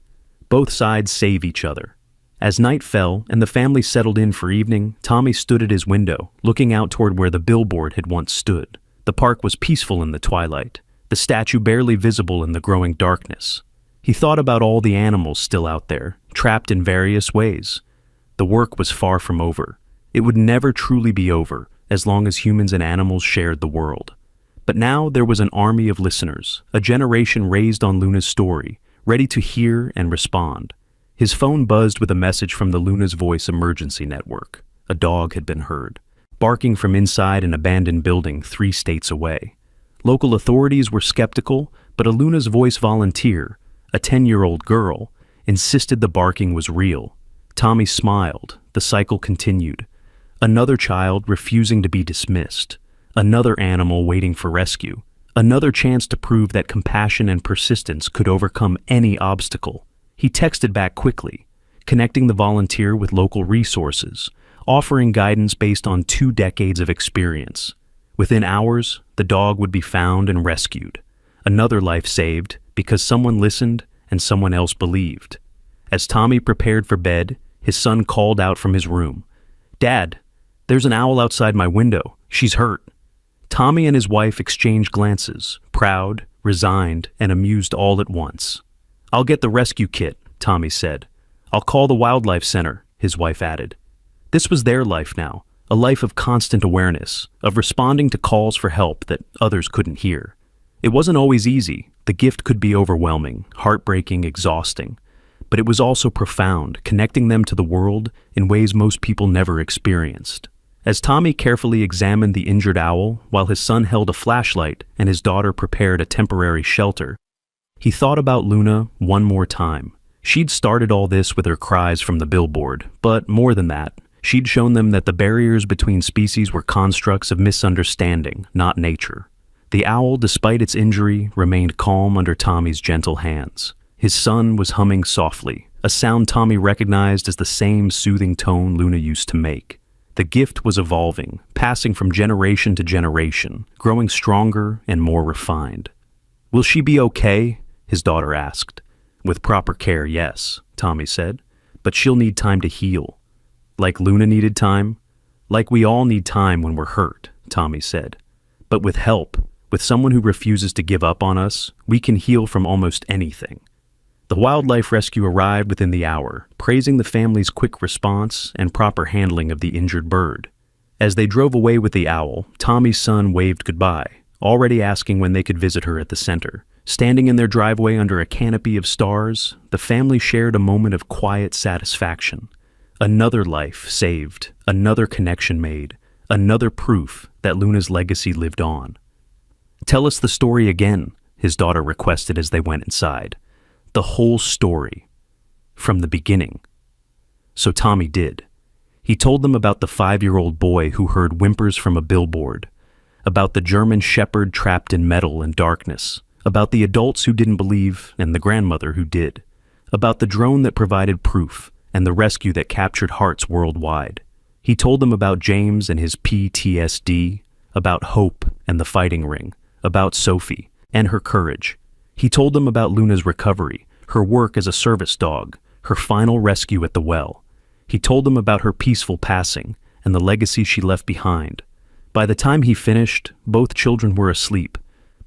Both sides save each other. As night fell and the family settled in for evening, Tommy stood at his window, looking out toward where the billboard had once stood. The park was peaceful in the twilight, the statue barely visible in the growing darkness. He thought about all the animals still out there, trapped in various ways. The work was far from over. It would never truly be over, as long as humans and animals shared the world. But now there was an army of listeners, a generation raised on Luna's story, ready to hear and respond. His phone buzzed with a message from the Luna's Voice emergency network. A dog had been heard, barking from inside an abandoned building 3 states away. Local authorities were skeptical, but a Luna's Voice volunteer, a 10-year-old girl, insisted the barking was real. Tommy smiled. The cycle continued. Another child refusing to be dismissed. Another animal waiting for rescue. Another chance to prove that compassion and persistence could overcome any obstacle. He texted back quickly, connecting the volunteer with local resources, offering guidance based on 2 decades of experience. Within hours, the dog would be found and rescued. Another life saved because someone listened and someone else believed. As Tommy prepared for bed, his son called out from his room. "Dad, there's an owl outside my window. She's hurt." Tommy and his wife exchanged glances, proud, resigned, and amused all at once. "I'll get the rescue kit," Tommy said. "I'll call the wildlife center," his wife added. This was their life now, a life of constant awareness, of responding to calls for help that others couldn't hear. It wasn't always easy. The gift could be overwhelming, heartbreaking, exhausting. But it was also profound, connecting them to the world in ways most people never experienced. As Tommy carefully examined the injured owl, while his son held a flashlight and his daughter prepared a temporary shelter, he thought about Luna one more time. She'd started all this with her cries from the billboard, but more than that, she'd shown them that the barriers between species were constructs of misunderstanding, not nature. The owl, despite its injury, remained calm under Tommy's gentle hands. His son was humming softly, a sound Tommy recognized as the same soothing tone Luna used to make. The gift was evolving, passing from generation to generation, growing stronger and more refined. "Will she be okay?" his daughter asked. "With proper care, yes," Tommy said. "But she'll need time to heal." "Like Luna needed time?" "Like we all need time when we're hurt," Tommy said. "But with help, with someone who refuses to give up on us, we can heal from almost anything." The wildlife rescue arrived within the hour, praising the family's quick response and proper handling of the injured bird. As they drove away with the owl, Tommy's son waved goodbye, already asking when they could visit her at the center. Standing in their driveway under a canopy of stars, the family shared a moment of quiet satisfaction. Another life saved, another connection made, another proof that Luna's legacy lived on. "Tell us the story again," his daughter requested as they went inside. "The whole story, from the beginning." So Tommy did. He told them about the 5-year-old boy who heard whimpers from a billboard, about the German shepherd trapped in metal and darkness, about the adults who didn't believe and the grandmother who did, about the drone that provided proof and the rescue that captured hearts worldwide. He told them about James and his PTSD, about hope and the fighting ring, about Sophie and her courage. He told them about Luna's recovery, her work as a service dog, her final rescue at the well. He told them about her peaceful passing and the legacy she left behind. By the time he finished, both children were asleep,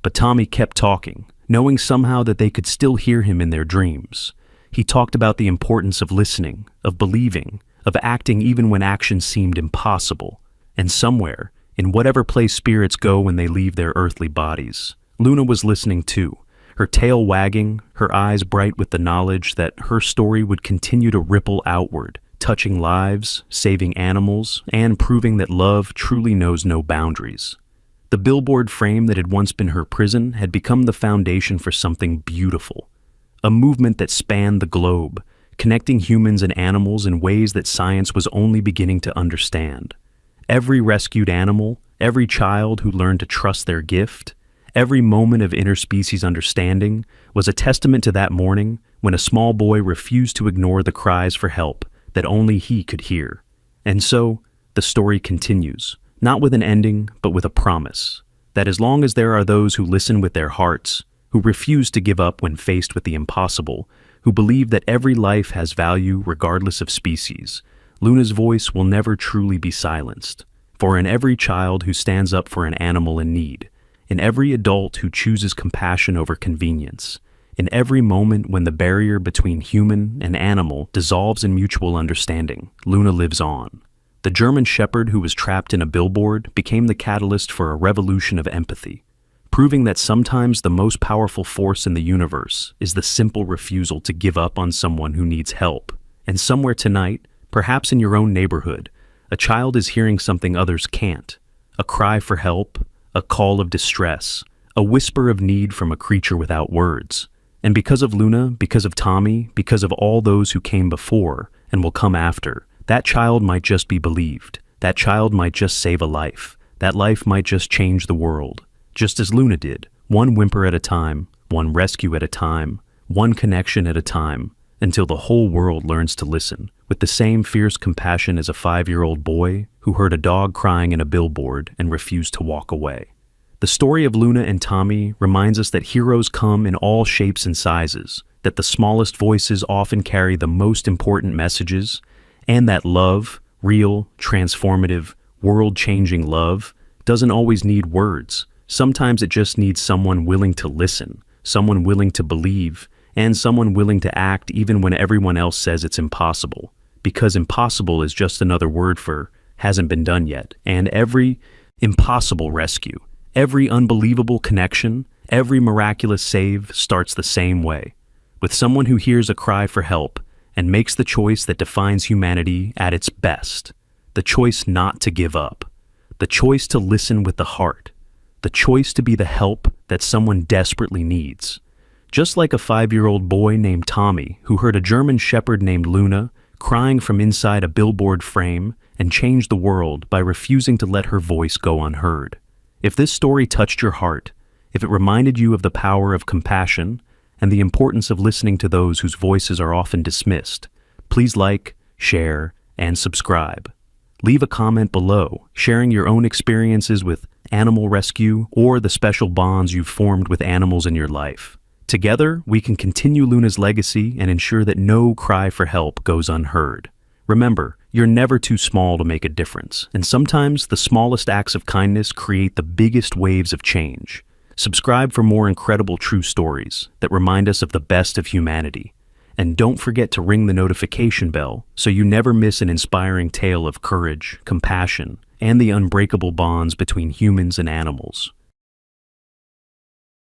but Tommy kept talking, knowing somehow that they could still hear him in their dreams. He talked about the importance of listening, of believing, of acting even when action seemed impossible. And somewhere, in whatever place spirits go when they leave their earthly bodies, Luna was listening too, her tail wagging, her eyes bright with the knowledge that her story would continue to ripple outward, touching lives, saving animals, and proving that love truly knows no boundaries. The billboard frame that had once been her prison had become the foundation for something beautiful, a movement that spanned the globe, connecting humans and animals in ways that science was only beginning to understand. Every rescued animal, every child who learned to trust their gift, every moment of interspecies understanding was a testament to that morning when a small boy refused to ignore the cries for help that only he could hear. And so, the story continues, not with an ending, but with a promise, that as long as there are those who listen with their hearts, who refuse to give up when faced with the impossible, who believe that every life has value regardless of species, Luna's voice will never truly be silenced. For in every child who stands up for an animal in need, in every adult who chooses compassion over convenience, in every moment when the barrier between human and animal dissolves in mutual understanding, Luna lives on. The German shepherd who was trapped in a billboard became the catalyst for a revolution of empathy, proving that sometimes the most powerful force in the universe is the simple refusal to give up on someone who needs help. And somewhere tonight, perhaps in your own neighborhood, a child is hearing something others can't, a cry for help, a call of distress, a whisper of need from a creature without words. And because of Luna, because of Tommy, because of all those who came before and will come after, that child might just be believed. That child might just save a life. That life might just change the world. Just as Luna did, one whimper at a time, one rescue at a time, one connection at a time, until the whole world learns to listen, with the same fierce compassion as a 5-year-old boy who heard a dog crying in a billboard and refused to walk away. The story of Luna and Tommy reminds us that heroes come in all shapes and sizes, that the smallest voices often carry the most important messages, and that love, real, transformative, world-changing love, doesn't always need words. Sometimes it just needs someone willing to listen, someone willing to believe, and someone willing to act even when everyone else says it's impossible. Because impossible is just another word for hasn't been done yet. And every impossible rescue, every unbelievable connection, every miraculous save starts the same way, with someone who hears a cry for help and makes the choice that defines humanity at its best, the choice not to give up, the choice to listen with the heart, the choice to be the help that someone desperately needs. Just like a 5-year-old boy named Tommy who heard a German shepherd named Luna crying from inside a billboard frame and changed the world by refusing to let her voice go unheard. If this story touched your heart, if it reminded you of the power of compassion and the importance of listening to those whose voices are often dismissed, please like, share, and subscribe. Leave a comment below, sharing your own experiences with animal rescue or the special bonds you've formed with animals in your life. Together, we can continue Luna's legacy and ensure that no cry for help goes unheard. Remember, you're never too small to make a difference, and sometimes the smallest acts of kindness create the biggest waves of change. Subscribe for more incredible true stories that remind us of the best of humanity. And don't forget to ring the notification bell so you never miss an inspiring tale of courage, compassion, and the unbreakable bonds between humans and animals.